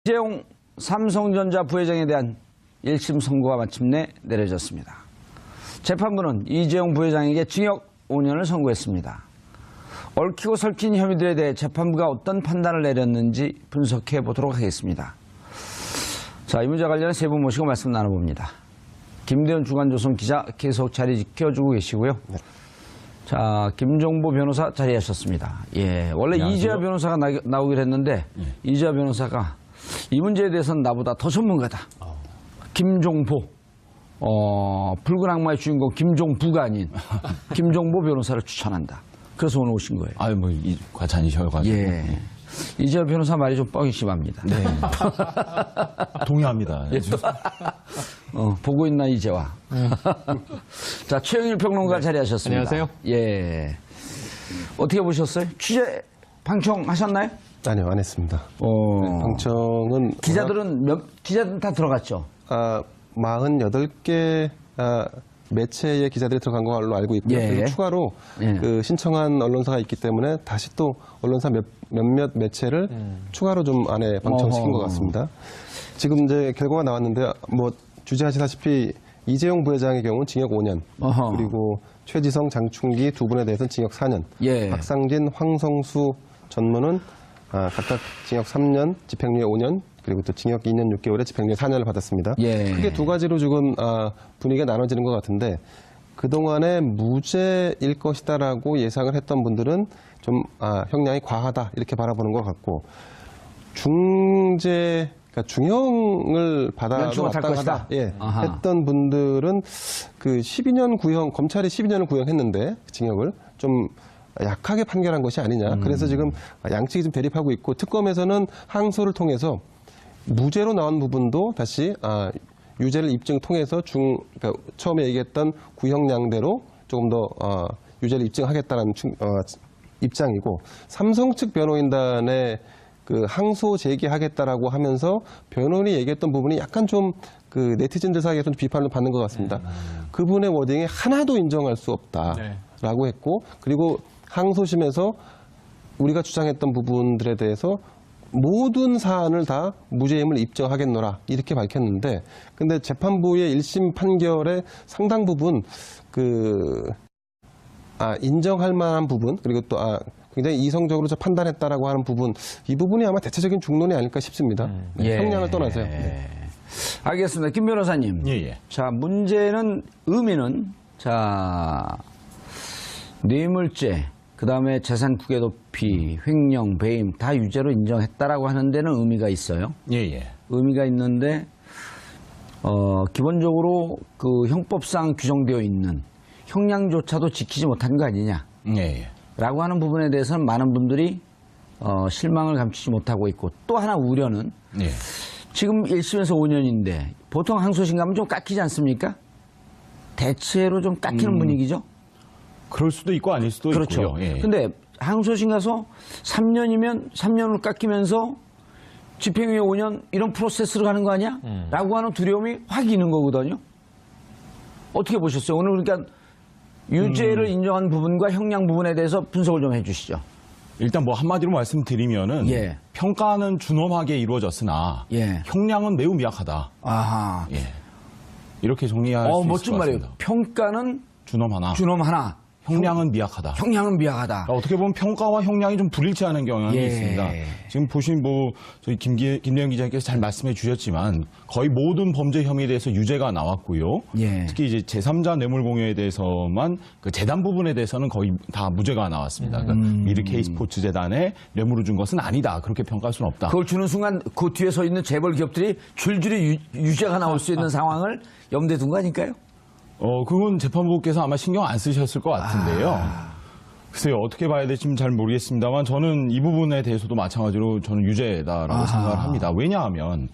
이재용 삼성전자 부회장에 대한 1심 선고가 마침내 내려졌습니다. 재판부는 이재용 부회장에게 징역 5년을 선고했습니다. 얽히고 설킨 혐의들에 대해 재판부가 어떤 판단을 내렸는지 분석해 보도록 하겠습니다. 자, 이 문제 관련 세 분 모시고 말씀 나눠봅니다. 김대현 주간조선 기자 계속 자리 지켜주고 계시고요. 네. 자, 김종보 변호사 자리하셨습니다. 예, 원래 안녕하세요. 이재화 변호사가 나오기로 했는데 이재화 변호사가 이 문제에 대해서는 나보다 더 전문가다. 김종보, 붉은 악마의 주인공 김종부가 아닌 김종보 변호사를 추천한다. 그래서 오늘 오신 거예요. 아유, 뭐, 과찬이셔가지고. 예. 이재화 변호사 말이 좀 뻥이 심합니다. 네. 동의합니다. 예. 보고 있나, 이재화. 자, 최영일 평론가 네. 자리하셨습니다. 안녕하세요. 예. 어떻게 보셨어요? 취재 방청하셨나요? 아니요, 안 했습니다. 네, 방청은. 기자들은 다 들어갔죠? 48개, 매체의 기자들이 들어간 걸로 알고 있고요. 예. 그리고 추가로 그 신청한 언론사가 있기 때문에 다시 또 언론사 몇몇 매체를 추가로 좀 안에 방청시킨 것 같습니다. 지금 이제 결과가 나왔는데 뭐 주제하시다시피 이재용 부회장의 경우는 징역 5년, 그리고 최지성, 장충기 두 분에 대해서는 징역 4년, 예. 박상진, 황성수 전무는 각각 징역 3년, 집행유예 5년, 그리고 또 징역 2년 6개월에 집행유예 4년을 받았습니다. 예. 크게 두 가지로 지금 분위기가 나눠지는 것 같은데 그동안에 무죄일 것이다라고 예상을 했던 분들은 좀 형량이 과하다 이렇게 바라보는 것 같고 그러니까 중형을 받아도 마땅하다 했던 분들은 그 12년 구형, 검찰이 12년을 구형했는데 징역을 좀 약하게 판결한 것이 아니냐. 그래서 지금 양측이 좀 대립하고 있고 특검에서는 항소를 통해서 무죄로 나온 부분도 다시 유죄를 입증 통해서 그러니까 처음에 얘기했던 구형량대로 조금 더 유죄를 입증하겠다는 입장이고 삼성 측 변호인단의 그 항소 제기하겠다라고 하면서 변호인이 얘기했던 부분이 약간 좀 그 네티즌들 사이에서 비판을 받는 것 같습니다. 그분의 워딩이 하나도 인정할 수 없다라고 했고 그리고 항소심에서 우리가 주장했던 부분들에 대해서 모든 사안을 다 무죄임을 입증하겠노라 이렇게 밝혔는데 근데 재판부의 1심 판결의 상당 부분 인정할 만한 부분 그리고 또 굉장히 이성적으로 판단했다라고 하는 부분 이 부분이 아마 대체적인 중론이 아닐까 싶습니다. 네, 형량을 떠나서요. 네. 알겠습니다. 김 변호사님. 예. 자, 문제는 의미는 뇌물죄 그다음에 재산 국외 도피, 횡령, 배임 다 유죄로 인정했다라고 하는 데는 의미가 있어요. 예. 의미가 있는데 기본적으로 그 형법상 규정되어 있는 형량조차도 지키지 못한 거 아니냐. 라고 하는 부분에 대해서는 많은 분들이 실망을 감추지 못하고 있고 또 하나 우려는 지금 1심에서 5년인데 보통 항소심 가면 좀 깎이지 않습니까? 대체로 좀 깎이는 분위기죠. 그럴 수도 있고 아닐 수도 그렇죠. 있고요. 예. 근데 항소심 가서 3년이면 3년을 깎이면서 집행유예 5년 이런 프로세스로 가는 거 아니야? 라고 하는 두려움이 확 있는 거거든요. 어떻게 보셨어요? 오늘 그러니까 유죄를 인정한 부분과 형량 부분에 대해서 분석을 좀 해주시죠. 일단 뭐 한마디로 말씀드리면은 평가는 준엄하게 이루어졌으나 형량은 매우 미약하다. 아하. 이렇게 정리할 수 있을 것 같습니다. 멋진 말이에요. 평가는 준엄하나. 형량은 미약하다. 형량은 미약하다. 그러니까 어떻게 보면 평가와 형량이 좀 불일치하는 경향이 있습니다. 지금 보신 저희 김대현 기자님께서 잘 말씀해 주셨지만 거의 모든 범죄 혐의에 대해서 유죄가 나왔고요. 특히 이제 제3자 뇌물 공여에 대해서만 그 재단 부분에 대해서는 거의 다 무죄가 나왔습니다. 그러니까 미르 K스포츠 재단에 뇌물을 준 것은 아니다. 그렇게 평가할 수는 없다. 그걸 주는 순간 그 뒤에 서 있는 재벌 기업들이 줄줄이 유죄가 나올 수 있는 상황을 염두에 둔 거 아닐까요? 그건 재판부께서 아마 신경 안 쓰셨을 것 같은데요. 글쎄요, 어떻게 봐야 될지 잘 모르겠습니다만 저는 이 부분에 대해서도 마찬가지로 저는 유죄다라고 생각을 합니다. 왜냐하면,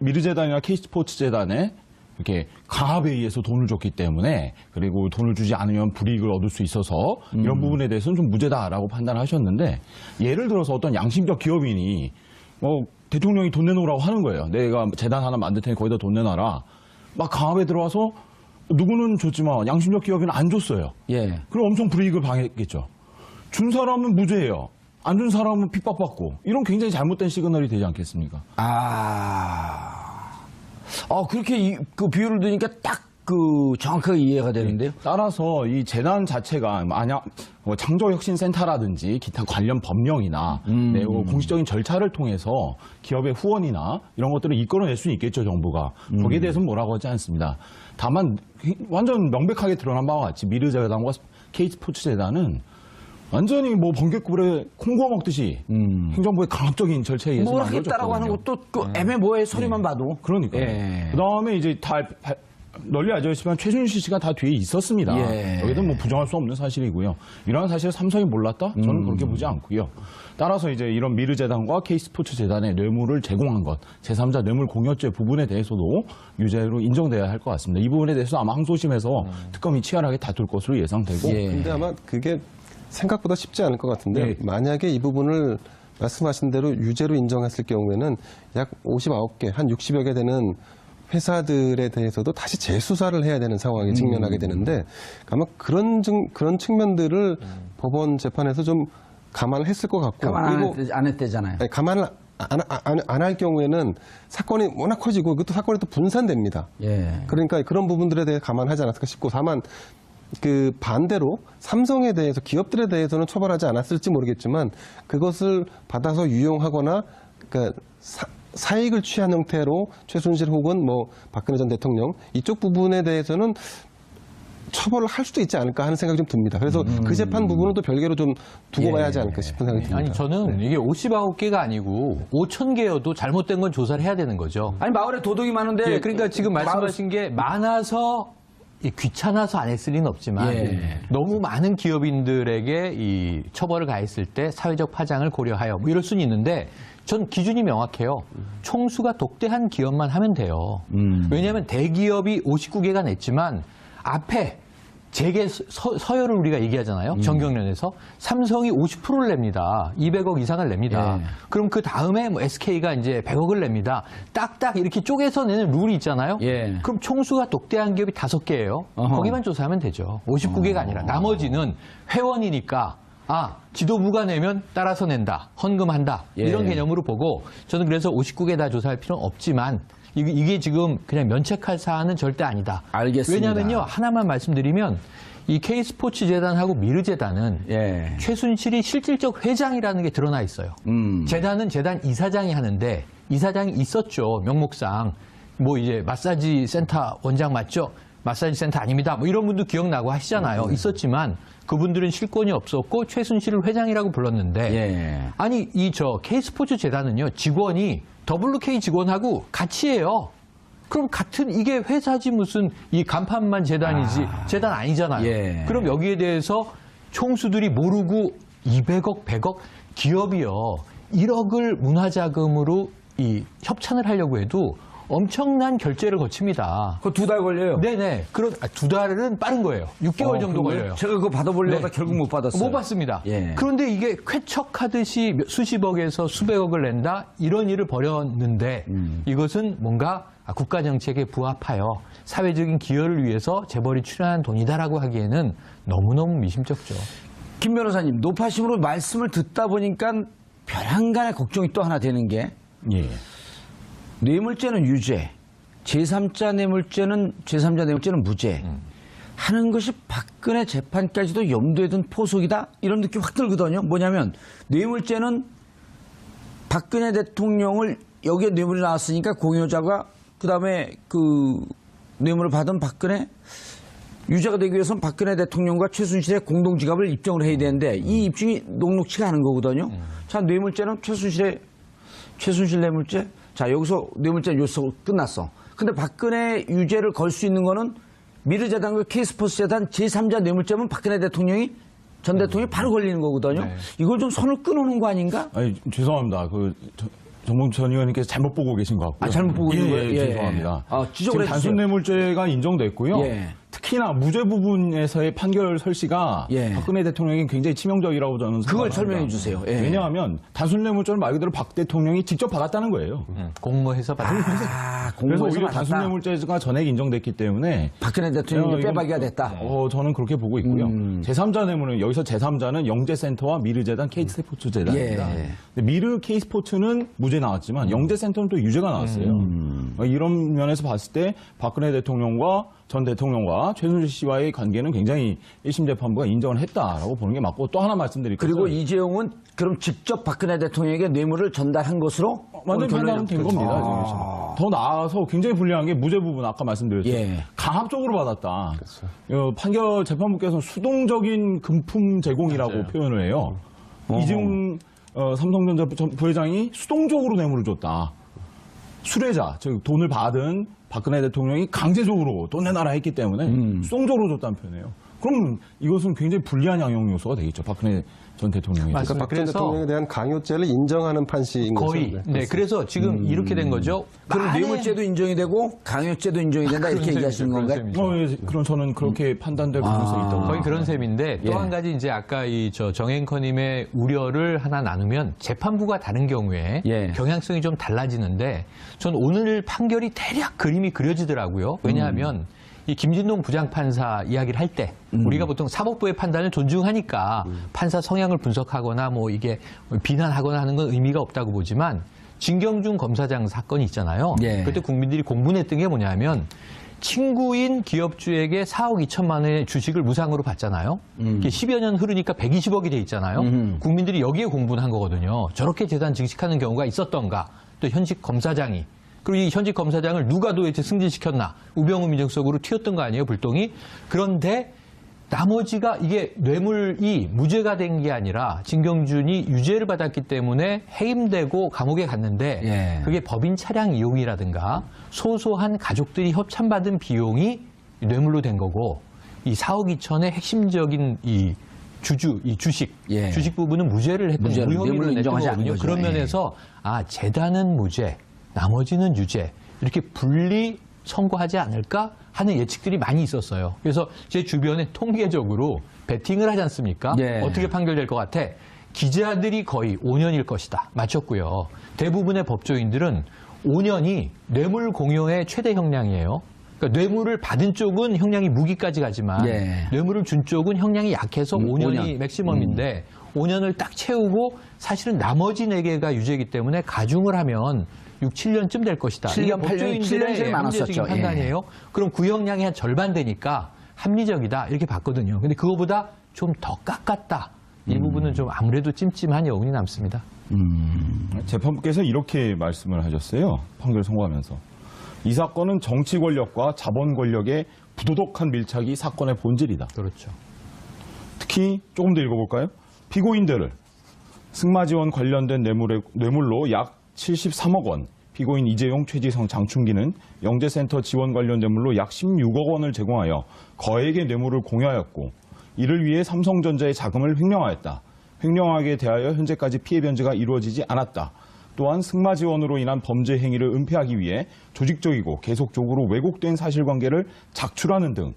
미르재단이나 K스포츠 재단에 이렇게 강압에 의해서 돈을 줬기 때문에 그리고 돈을 주지 않으면 불이익을 얻을 수 있어서 이런 부분에 대해서는 좀 무죄다라고 판단하셨는데 예를 들어서 어떤 양심적 기업인이 대통령이 돈 내놓으라고 하는 거예요. 내가 재단 하나 만들 테니 거기다 돈 내놔라. 막 강압에 들어와서 누구는 줬지만 양심적 기업인은 안 줬어요. 그럼 엄청 불이익을 당했겠죠. 준 사람은 무죄예요. 안 준 사람은 핍박받고 이런 굉장히 잘못된 시그널이 되지 않겠습니까? 그렇게 그 비율을 드니까 딱 정확하게 이해가 되는데요. 따라서 이 재단 자체가 만약 창조혁신센터라든지 기타 관련 법령이나 공식적인 절차를 통해서 기업의 후원이나 이런 것들을 이끌어낼 수는 있겠죠, 정부가. 거기에 대해서는 뭐라고 하지 않습니다. 다만 완전 명백하게 드러난 바와 같이 미르재단과 K스포츠재단은 완전히 뭐 번개불에 콩 구워 먹듯이 행정부의 강압적인 절차에 의해서 뭘 하겠다라고 하는 것도 애매모호해 소리만 봐도. 그러니까. 예. 그다음에 이제 다 널리 알려져 있지만 최순실 씨가 다 뒤에 있었습니다. 예. 여기도 뭐 부정할 수 없는 사실이고요. 이러한 사실을 삼성이 몰랐다? 저는 그렇게 보지 않고요. 따라서 이제 이런 미르재단과 K스포츠재단의 뇌물을 제공한 것, 제3자 뇌물 공여죄 부분에 대해서도 유죄로 인정돼야 할 것 같습니다. 이 부분에 대해서 아마 항소심에서 특검이 치열하게 다툴 것으로 예상되고. 예. 근데 아마 그게 생각보다 쉽지 않을 것 같은데 예. 만약에 이 부분을 말씀하신 대로 유죄로 인정했을 경우에는 약 59개, 한 60여 개 되는 회사들에 대해서도 다시 재수사를 해야 되는 상황에 직면하게 되는데 아마 그런 측면들을 법원 재판에서 좀 감안을 했을 것 같고 가만 안 했대잖아요. 아니, 감안을 안 할 경우에는 사건이 워낙 커지고 그것도 사건이 또 분산됩니다. 예. 그러니까 그런 부분들에 대해 감안하지 않았을까 싶고 다만 그 반대로 삼성에 대해서 기업들에 대해서는 처벌하지 않았을지 모르겠지만 그것을 받아서 유용하거나 그러니까 사익을 취한 형태로 최순실 혹은 뭐 박근혜 전 대통령 이쪽 부분에 대해서는 처벌을 할 수도 있지 않을까 하는 생각이 좀 듭니다. 그래서 그 재판 부분은 또 별개로 좀 두고 봐야 하지 않을까 싶은 생각이 듭니다. 아니 저는 이게 59개가 아니고 5,000개여도 잘못된 건 조사를 해야 되는 거죠. 아니 마을에 도둑이 많은데. 예, 그러니까 지금 말씀하신 게 많아서 귀찮아서 안 했을 리는 없지만 예. 너무 많은 기업인들에게 이 처벌을 가했을 때 사회적 파장을 고려하여 뭐 이럴 수는 있는데 전 기준이 명확해요. 총수가 독대한 기업만 하면 돼요. 왜냐하면 대기업이 59개가 냈지만 앞에 재계 서열을 우리가 얘기하잖아요. 정경련에서 삼성이 50%를 냅니다. 200억 이상을 냅니다. 예. 그럼 그 다음에 뭐 SK가 이제 100억을 냅니다. 딱딱 이렇게 쪼개서 내는 룰이 있잖아요. 예. 그럼 총수가 독대한 기업이 5개예요. 어허. 거기만 조사하면 되죠. 59개가 아니라 나머지는 회원이니까 지도부가 내면 따라서 낸다. 헌금한다. 예. 이런 개념으로 보고 저는 그래서 59개 다 조사할 필요는 없지만 이게 지금 그냥 면책할 사안은 절대 아니다. 알겠습니다. 왜냐하면요. 하나만 말씀드리면 이 K스포츠재단하고 미르재단은 예. 최순실이 실질적 회장이라는 게 드러나 있어요. 재단은 재단 이사장이 하는데 이사장이 있었죠. 명목상. 뭐 이제 마사지 센터 원장 맞죠? 마사지 센터 아닙니다. 뭐 이런 분도 기억나고 하시잖아요. 있었지만 그분들은 실권이 없었고 최순실을 회장이라고 불렀는데 예. 아니 K스포츠 재단은요 직원이 WK 직원하고 같이 해요. 그럼 같은 이게 회사지 무슨 이 간판만 재단이지 재단 아니잖아요. 예. 그럼 여기에 대해서 총수들이 모르고 200억, 100억 기업이요 1억을 문화자금으로 이 협찬을 하려고 해도 엄청난 결제를 거칩니다. 그거 2달 걸려요. 네네. 두 달은 빠른 거예요. 6개월 정도 걸려요. 제가 그거 받아보려다 네. 결국 못 받았어요. 못 받습니다. 예. 그런데 이게 쾌척하듯이 수십억에서 수백억을 낸다? 이런 일을 벌였는데 이것은 뭔가 국가 정책에 부합하여 사회적인 기여를 위해서 재벌이 출연한 돈이다라고 하기에는 너무너무 미심쩍죠. 김 변호사님, 노파심으로 말씀을 듣다 보니까 별한간의 걱정이 또 하나 되는 게 예. 뇌물죄는 유죄, 제3자 뇌물죄는 무죄 하는 것이 박근혜 재판까지도 염두에 둔 포석이다 이런 느낌 확 들거든요. 뭐냐면 뇌물죄는 박근혜 대통령을 여기에 뇌물이 나왔으니까 공여자가 그다음에 그 뇌물을 받은 박근혜 유죄가 되기 위해서는 박근혜 대통령과 최순실의 공동지갑을 입증을 해야 되는데 이 입증이 녹록치가 않은 거거든요. 자, 뇌물죄는 최순실 뇌물죄. 자, 여기서 뇌물죄 요소 끝났어. 근데 박근혜 유죄를 걸 수 있는 거는 미르재단과 K스포츠재단 제3자 뇌물죄면 박근혜 대통령이 전 대통령이 바로 걸리는 거거든요. 네. 이걸 좀 선을 끊어놓은 거 아닌가? 아니, 죄송합니다. 정봉천 의원님께서 잘못 보고 계신 것 같고요. 잘못 보고 있는 거예요? 예, 예. 죄송합니다. 지적을 지금 단순 뇌물죄가 인정됐고요. 예. 특히나 무죄 부분에서의 판결 설시가 예. 박근혜 대통령이 굉장히 치명적이라고 저는 그걸 생각합니다. 설명해 주세요. 예. 왜냐하면 단순 뇌물죄를 말 그대로 박 대통령이 직접 받았다는 거예요. 공모해서 받은 아, 그래서 공모해서 오히려 단순 받았다. 뇌물죄가 전액 인정됐기 때문에 박근혜 대통령이 이건- 빼박이가 됐다. 저는 그렇게 보고 있고요. 제3자 뇌물은 여기서 제3자는 영재센터와 미르재단 K스포츠재단입니다. 예. 근데 미르 K스포츠는 무죄 나왔지만 영재센터는 또 유죄가 나왔어요. 이런 면에서 봤을 때 박근혜 대통령과 전 대통령과 최순실 씨와의 관계는 굉장히 1심 재판부가 인정을 했다라고 보는 게 맞고 또 하나 말씀드릴 것은 그리고 이재용은 그럼 직접 박근혜 대통령에게 뇌물을 전달한 것으로 완전 오늘 판단은 된 결론이 겁니다. 났겠죠. 지금. 더 나아가서 굉장히 불리한 게 무죄 부분 아까 말씀드렸죠. 예. 강압적으로 받았다. 판결 재판부께서는 수동적인 금품 제공이라고 표현을 해요. 이재용 삼성전자 부회장이 수동적으로 뇌물을 줬다. 수뢰자, 즉 돈을 받은 박근혜 대통령이 강제적으로 돈 내놔라 했기 때문에 수동적으로 줬다는 표현이에요. 그럼 이것은 굉장히 불리한 양형 요소가 되겠죠. 박근혜 전 대통령이. 맞습니다. 그러니까 박근혜 그래서 대통령에 대한 강요죄를 인정하는 판시인 거죠. 거의. 네, 그래서 지금 이렇게 된 거죠. 그럼 만에- 뇌물죄도 인정이 되고 강요죄도 인정이 된다 이렇게 얘기하시는 그런 건가요? 셈이죠. 예, 그럼 저는 그렇게 판단될 가능성이 있다고. 거의 그런 셈인데 예. 또 한 가지 이제 아까 정 앵커님의 우려를 하나 나누면 재판부가 다른 경우에 예. 경향성이 좀 달라지는데 전 오늘 판결이 대략 그림이 그려지더라고요. 왜냐하면 이 김진동 부장판사 이야기를 할 때 우리가 보통 사법부의 판단을 존중하니까 판사 성향을 분석하거나 뭐 이게 비난하거나 하는 건 의미가 없다고 보지만 진경준 검사장 사건이 있잖아요. 예. 그때 국민들이 공분했던 게 뭐냐면 친구인 기업주에게 4억 2천만 원의 주식을 무상으로 받잖아요. 이게 10여 년 흐르니까 120억이 돼 있잖아요. 국민들이 여기에 공분한 거거든요. 저렇게 재산 증식하는 경우가 있었던가. 또 현직 검사장이. 그리고 이 현직 검사장을 누가 도대체 승진시켰나. 우병우 민정수석으로 튀었던 거 아니에요, 불똥이. 그런데 나머지가 이게 뇌물이 무죄가 된 게 아니라 진경준이 유죄를 받았기 때문에 해임되고 감옥에 갔는데 예. 그게 법인 차량 이용이라든가 소소한 가족들이 협찬받은 비용이 뇌물로 된 거고 이 4억 2천의 핵심적인 이 주식, 예. 주식 부분은 무죄를 했던 무죄를, 무혐의로 뇌물로 냈던 인정하지 않은 거거든요. 거죠. 그런 예. 면에서 재단은 무죄, 나머지는 유죄 이렇게 분리 선고하지 않을까 하는 예측들이 많이 있었어요. 그래서 제 주변에 통계적으로 베팅을 하지 않습니까? 예. 어떻게 판결될 것 같아? 기자들이 거의 5년일 것이다. 맞췄고요. 대부분의 법조인들은 5년이 뇌물 공여의 최대 형량이에요. 그러니까 뇌물을 받은 쪽은 형량이 무기까지 가지만 예. 뇌물을 준 쪽은 형량이 약해서 5년이 5년. 맥시멈인데 5년을 딱 채우고 사실은 나머지 4개가 유죄이기 때문에 가중을 하면 6, 7년쯤 될 것이다. 7년, 이게 8년, 법조인들의 7년 제일 많았었죠. 합리적인 판단이에요. 그럼 구형량이 한 절반 되니까 합리적이다 이렇게 봤거든요. 근데 그거보다 좀 더 깎았다. 이 부분은 좀 아무래도 찜찜한 여운이 남습니다. 재판부께서 이렇게 말씀을 하셨어요. 판결 선고하면서. 이 사건은 정치 권력과 자본 권력의 부도덕한 밀착이 사건의 본질이다. 그렇죠. 특히 조금 더 읽어볼까요? 피고인들을 승마 지원 관련된 뇌물로 약 73억 원, 피고인 이재용, 최지성, 장충기는 영재센터 지원 관련 뇌물로 약 16억 원을 제공하여 거액의 뇌물을 공여하였고 이를 위해 삼성전자의 자금을 횡령하였다. 횡령하게 대하여 현재까지 피해 변제가 이루어지지 않았다. 또한 승마 지원으로 인한 범죄 행위를 은폐하기 위해 조직적이고 계속적으로 왜곡된 사실관계를 작출하는 등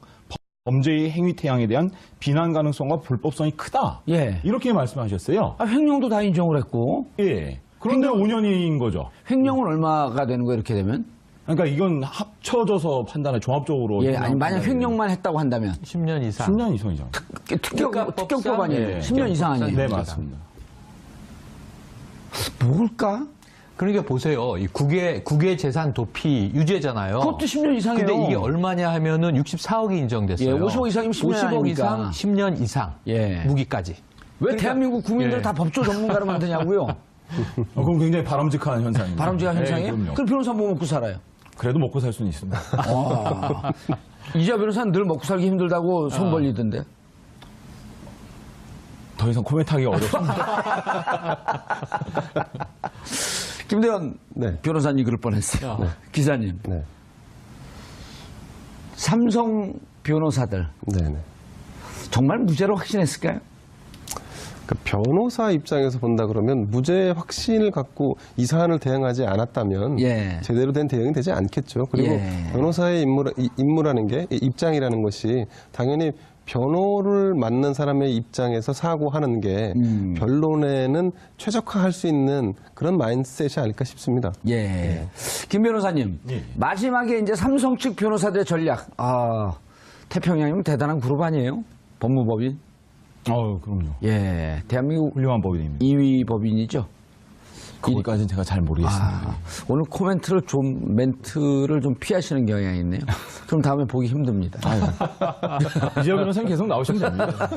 범죄의 행위 태양에 대한 비난 가능성과 불법성이 크다. 예. 이렇게 말씀하셨어요. 횡령도 다 인정을 했고 예. 그런데 5년인 거죠. 횡령은 얼마가 되는 거예요 이렇게 되면? 그러니까 이건 합쳐져서 판단을 종합적으로. 예, 아니 만약 횡령만 했다고 한다면 10년 이상. 10년 이상이죠. 특경법 아니에요? 예. 10년 이상 아니에요? 네, 맞습니다. 뭘까? 그러니까 보세요. 이 국외 재산 도피 유죄잖아요. 그것도 10년 이상이에요. 근데 이게 얼마냐 하면은 64억이 인정됐어요. 예, 50억 이상이면 10년 50억 아닙니까? 이상 10년 이상 예. 무기까지. 왜 그러니까- 대한민국 국민들 예. 다 법조 전문가로 만드냐고요? 그럼 굉장히 바람직한 현상입니다. 바람직한 네, 현상이에요? 그럼요. 그럼 변호사 뭐 먹고 살아요? 그래도 먹고 살 수는 있습니다. 이자 변호사는 늘 먹고 살기 힘들다고 손 벌리던데. 더 이상 코멘트하기가 어렵습니다. 김대현 네. 변호사님 그럴 뻔했어요. 기자님. 네. 삼성 변호사들 네. 네. 정말 무죄로 확신했을까요? 그러니까 변호사 입장에서 본다 그러면 무죄 확신을 갖고 이 사안을 대응하지 않았다면 예. 제대로 된 대응이 되지 않겠죠. 그리고 예. 변호사의 임무라는 게 입장이라는 것이 당연히 변호를 맡는 사람의 입장에서 사고하는 게 변론에는 최적화할 수 있는 그런 마인드셋이 아닐까 싶습니다. 예. 김 변호사님, 예. 마지막에 이제 삼성 측 변호사들의 전략. 태평양이면 대단한 그룹 아니에요? 법무법인? 그럼요. 예. 대한민국 훌륭한 법인입니다. 2위 법인이죠? 거기까지는 제가 잘 모르겠습니다. 오늘 멘트를 좀 피하시는 경향이 있네요. 그럼 다음에 보기 힘듭니다. 이재호 변호사님 계속 나오시면 됩니다.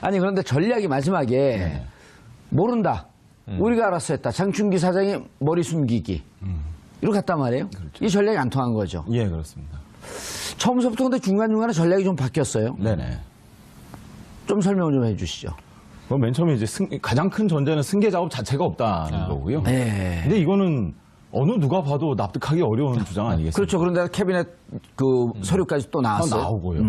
아니, 그런데 전략이 마지막에 모른다. 우리가 알아서 했다. 장충기 사장이 머리 숨기기. 이렇게 갔단 말이에요. 그렇죠. 이 전략이 안 통한 거죠. 예, 그렇습니다. 처음부터 근데 중간중간에 전략이 좀 바뀌었어요. 네네. 좀 설명 좀 해주시죠. 맨 처음에 이제 가장 큰 전제는 승계 작업 자체가 없다는 거고요. 네. 근데 이거는 어느 누가 봐도 납득하기 어려운 주장 아니겠습니까? 그렇죠. 그런데 캐비넷 그 서류까지 또 나왔어요. 나오고요.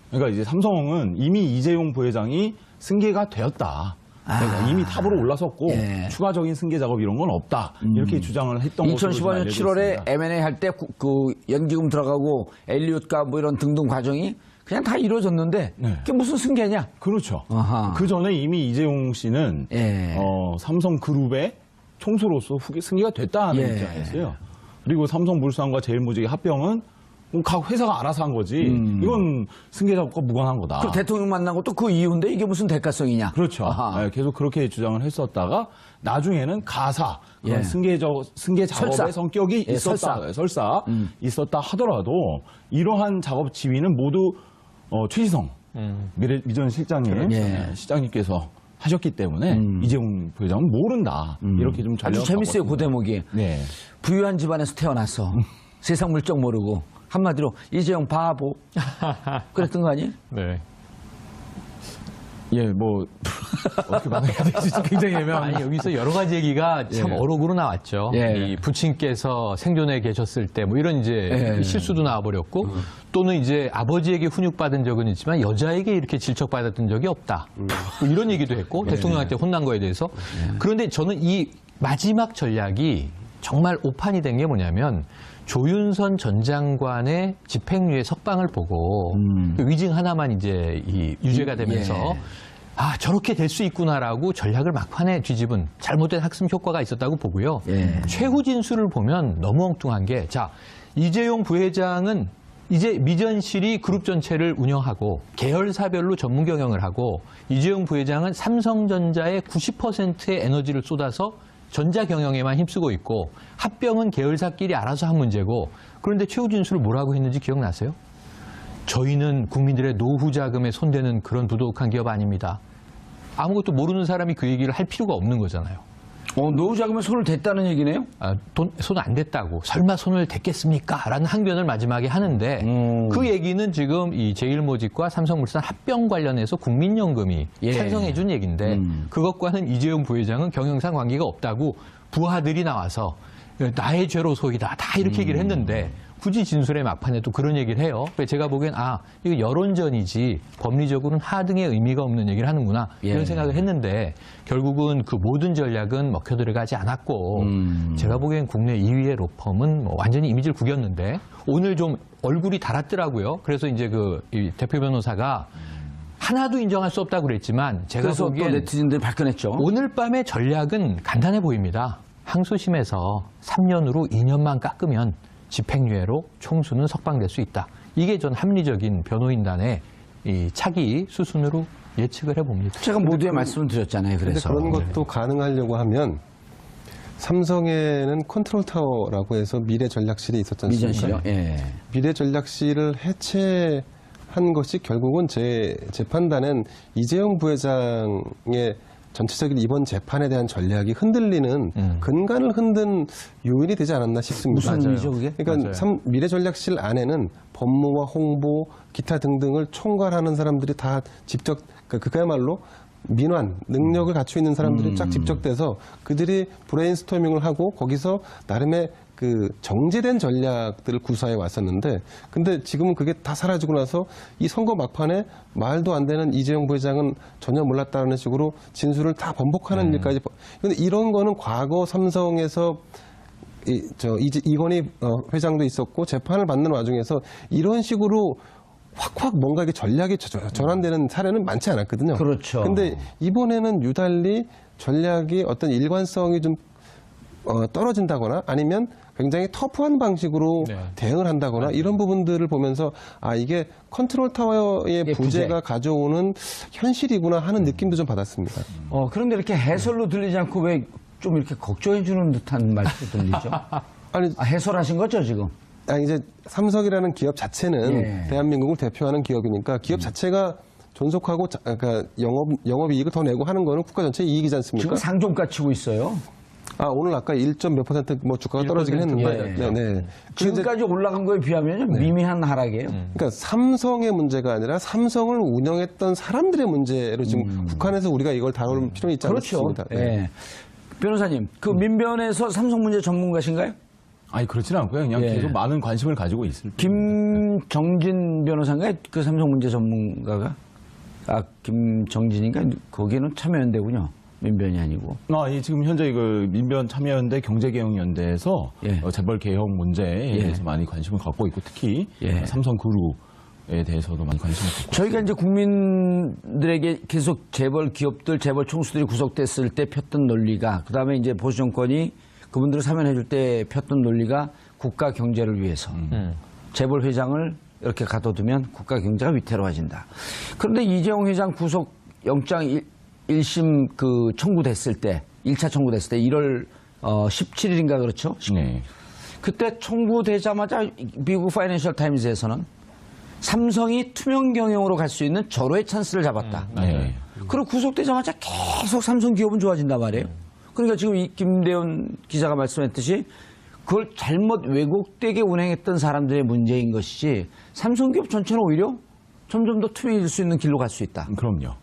그러니까 이제 삼성은 이미 이재용 부회장이 승계가 되었다. 그러니까 이미 탑으로 올라섰고 예. 추가적인 승계 작업 이런 건 없다. 이렇게 주장을 했던 것으로 2015년 7월에 M&A 할 때 그 연기금 들어가고 엘리엇과 뭐 이런 등등 과정이 그냥 다 이루어졌는데 네. 그게 무슨 승계냐? 그렇죠. 아하. 그 전에 이미 이재용 씨는 예. 삼성그룹의 총수로서 승계가 됐다는 예. 입장이었어요. 그리고 삼성물산과 제일모직의 합병은 뭐 각 회사가 알아서 한 거지. 이건 승계 작업과 무관한 거다. 그 대통령 만난 것도 그 이유인데 이게 무슨 대가성이냐? 그렇죠. 아하. 네, 계속 그렇게 주장을 했었다가 나중에는 가사, 그런 예. 승계 작업의 설사. 성격이 예, 있었다, 설사 있었다 하더라도 이러한 작업 지휘는 모두 최지성 미전 실장님, 예. 실장님께서 하셨기 때문에 이재용 부회장은 모른다. 이렇게 좀 전략을 아주 재밌어요, 그 바꿨습니다. 대목이. 네. 부유한 집안에서 태어나서 세상 물정 모르고 한마디로 이재용 바보 그랬던 거 아니에요? 네. 예, 뭐 어떻게 말해야 될지 굉장히 애매한. 아니, 여기서 여러 가지 얘기가 참 예. 어록으로 나왔죠. 예. 이 부친께서 생존해 계셨을 때 뭐 이런 이제 예. 실수도 나와버렸고 또는 이제 아버지에게 훈육받은 적은 있지만 여자에게 이렇게 질척받았던 적이 없다. 뭐 이런 얘기도 했고 대통령한테 혼난 거에 대해서. 그런데 저는 이 마지막 전략이 정말 오판이 된 게 뭐냐면 조윤선 전 장관의 집행유예 석방을 보고 그 위증 하나만 이제 이 유죄가 되면서 예. 아 저렇게 될 수 있구나라고 전략을 막판에 뒤집은 잘못된 학습 효과가 있었다고 보고요. 예. 최후 진술을 보면 너무 엉뚱한 게 자 이재용 부회장은 이제 미전실이 그룹 전체를 운영하고 계열사별로 전문 경영을 하고 이재용 부회장은 삼성전자의 90%의 에너지를 쏟아서 전자 경영에만 힘쓰고 있고 합병은 계열사끼리 알아서 한 문제고 그런데 최후 진술을 뭐라고 했는지 기억나세요? 저희는 국민들의 노후 자금에 손대는 그런 부도덕한 기업 아닙니다. 아무것도 모르는 사람이 그 얘기를 할 필요가 없는 거잖아요. 노후 자금에 손을 댔다는 얘기네요? 손 안 댔다고 설마 손을 댔겠습니까? 라는 항변을 마지막에 하는데 그 얘기는 지금 이 제일모직과 삼성물산 합병 관련해서 국민연금이 예. 찬성해 준 얘기인데 그것과는 이재용 부회장은 경영상 관계가 없다고 부하들이 나와서 나의 죄로 소이다 다 이렇게 얘기를 했는데 굳이 진술의 막판에 또 그런 얘기를 해요. 그래서 제가 보기엔 이거 여론전이지 법리적으로는 하등의 의미가 없는 얘기를 하는구나 이런 예. 생각을 했는데 결국은 그 모든 전략은 먹혀 들어가지 않았고 제가 보기엔 국내 2위의 로펌은 뭐 완전히 이미지를 구겼는데 오늘 좀 얼굴이 달았더라고요. 그래서 이제 이 대표 변호사가 하나도 인정할 수 없다고 그랬지만 제가 그래서 또 보기엔 네티즌들이 발끈했죠. 오늘 밤의 전략은 간단해 보입니다. 항소심에서 3년으로 2년만 깎으면 집행유예로 총수는 석방될 수 있다. 이게 전 합리적인 변호인단의 이 차기 수순으로 예측을 해봅니다. 제가 모두의 말씀을 드렸잖아요. 그런데 그래서 그런 것도 가능하려고 하면 삼성에는 컨트롤 타워라고 해서 미래 전략실이 있었지 않습니까? 미전실이요. 예. 미래 전략실을 해체한 것이 결국은 제 판단은 이재용 부회장의 전체적인 이번 재판에 대한 전략이 흔들리는 근간을 흔든 요인이 되지 않았나 싶습니다. 무슨 의미죠, 그게? 그러니까 미래전략실 안에는 법무와 홍보, 기타 등등을 총괄하는 사람들이 다 직접 그야말로 민환, 능력을 갖추고 있는 사람들이 쫙 집적돼서 그들이 브레인스토밍을 하고 거기서 나름의 그 정제된 전략들을 구사해 왔었는데, 근데 지금은 그게 다 사라지고 나서 이 선거 막판에 말도 안 되는 이재용 부회장은 전혀 몰랐다는 식으로 진술을 다 번복하는 일까지. 근데 이런 거는 과거 삼성에서 이건희 회장도 있었고 재판을 받는 와중에서 이런 식으로 확 뭔가 이게 전략이 전환되는 사례는 많지 않았거든요. 그렇죠. 근데 이번에는 유달리 전략이 어떤 일관성이 좀 떨어진다거나 아니면 굉장히 터프한 방식으로 네. 대응을 한다거나 이런 부분들을 보면서 아, 이게 컨트롤 타워의 이게 부재가 부재. 가져오는 현실이구나 하는 느낌도 좀 받았습니다. 그런데 이렇게 해설로 들리지 않고 왜 좀 이렇게 걱정해 주는 듯한 말씀이 들리죠? 아니, 해설하신 거죠, 지금? 이제 삼성이라는 기업 자체는 예. 대한민국을 대표하는 기업이니까 기업 자체가 존속하고 그러니까 영업이익을 더 내고 하는 거는 국가 전체 이익이지 않습니까? 지금 상종가 치고 있어요. 오늘 아까 1몇 % 뭐 주가가 떨어지긴 했는데, 예. 네. 지금까지 올라간 거에 비하면 미미한 하락이에요. 그러니까 삼성의 문제가 아니라 삼성을 운영했던 사람들의 문제로 지금 국한해서 우리가 이걸 다룰 필요는 있지 그렇죠. 않습니다. 예. 변호사님, 그 민변에서 삼성 문제 전문가신가요? 아니 그렇지는 않고요. 그냥 예. 계속 많은 관심을 가지고 있을 뿐. 김정진 변호사인가요? 그 삼성 문제 전문가가? 김정진인가? 거기는 참여연대군요. 민변이 아니고. 예, 지금 현재 그 민변 참여연대 경제개혁연대에서 예. 재벌 개혁 문제에 예. 대해서 많이 관심을 갖고 있고 특히 예. 삼성그룹에 대해서도 많이 관심을 갖고 저희가 이제 국민들에게 계속 재벌 기업들, 재벌 총수들이 구속됐을 때 폈던 논리가, 그 다음에 이제 보수 정권이 그분들을 사면해줄 때 폈던 논리가 국가 경제를 위해서 재벌 회장을 이렇게 가둬두면 국가 경제가 위태로워진다. 그런데 이재용 회장 구속 영장 1심 그 청구됐을 때, 1차 청구됐을 때 1월 17일인가 그렇죠? 네. 그때 청구되자마자 미국 파이낸셜 타임즈에서는 삼성이 투명 경영으로 갈 수 있는 절호의 찬스를 잡았다. 네. 그리고 구속되자마자 계속 삼성 기업은 좋아진단 말이에요. 그러니까 지금 이 김대현 기자가 말씀했듯이 그걸 잘못 왜곡되게 운행했던 사람들의 문제인 것이지 삼성 기업 전체는 오히려 점점 더 투명해질 수 있는 길로 갈 수 있다. 그럼요.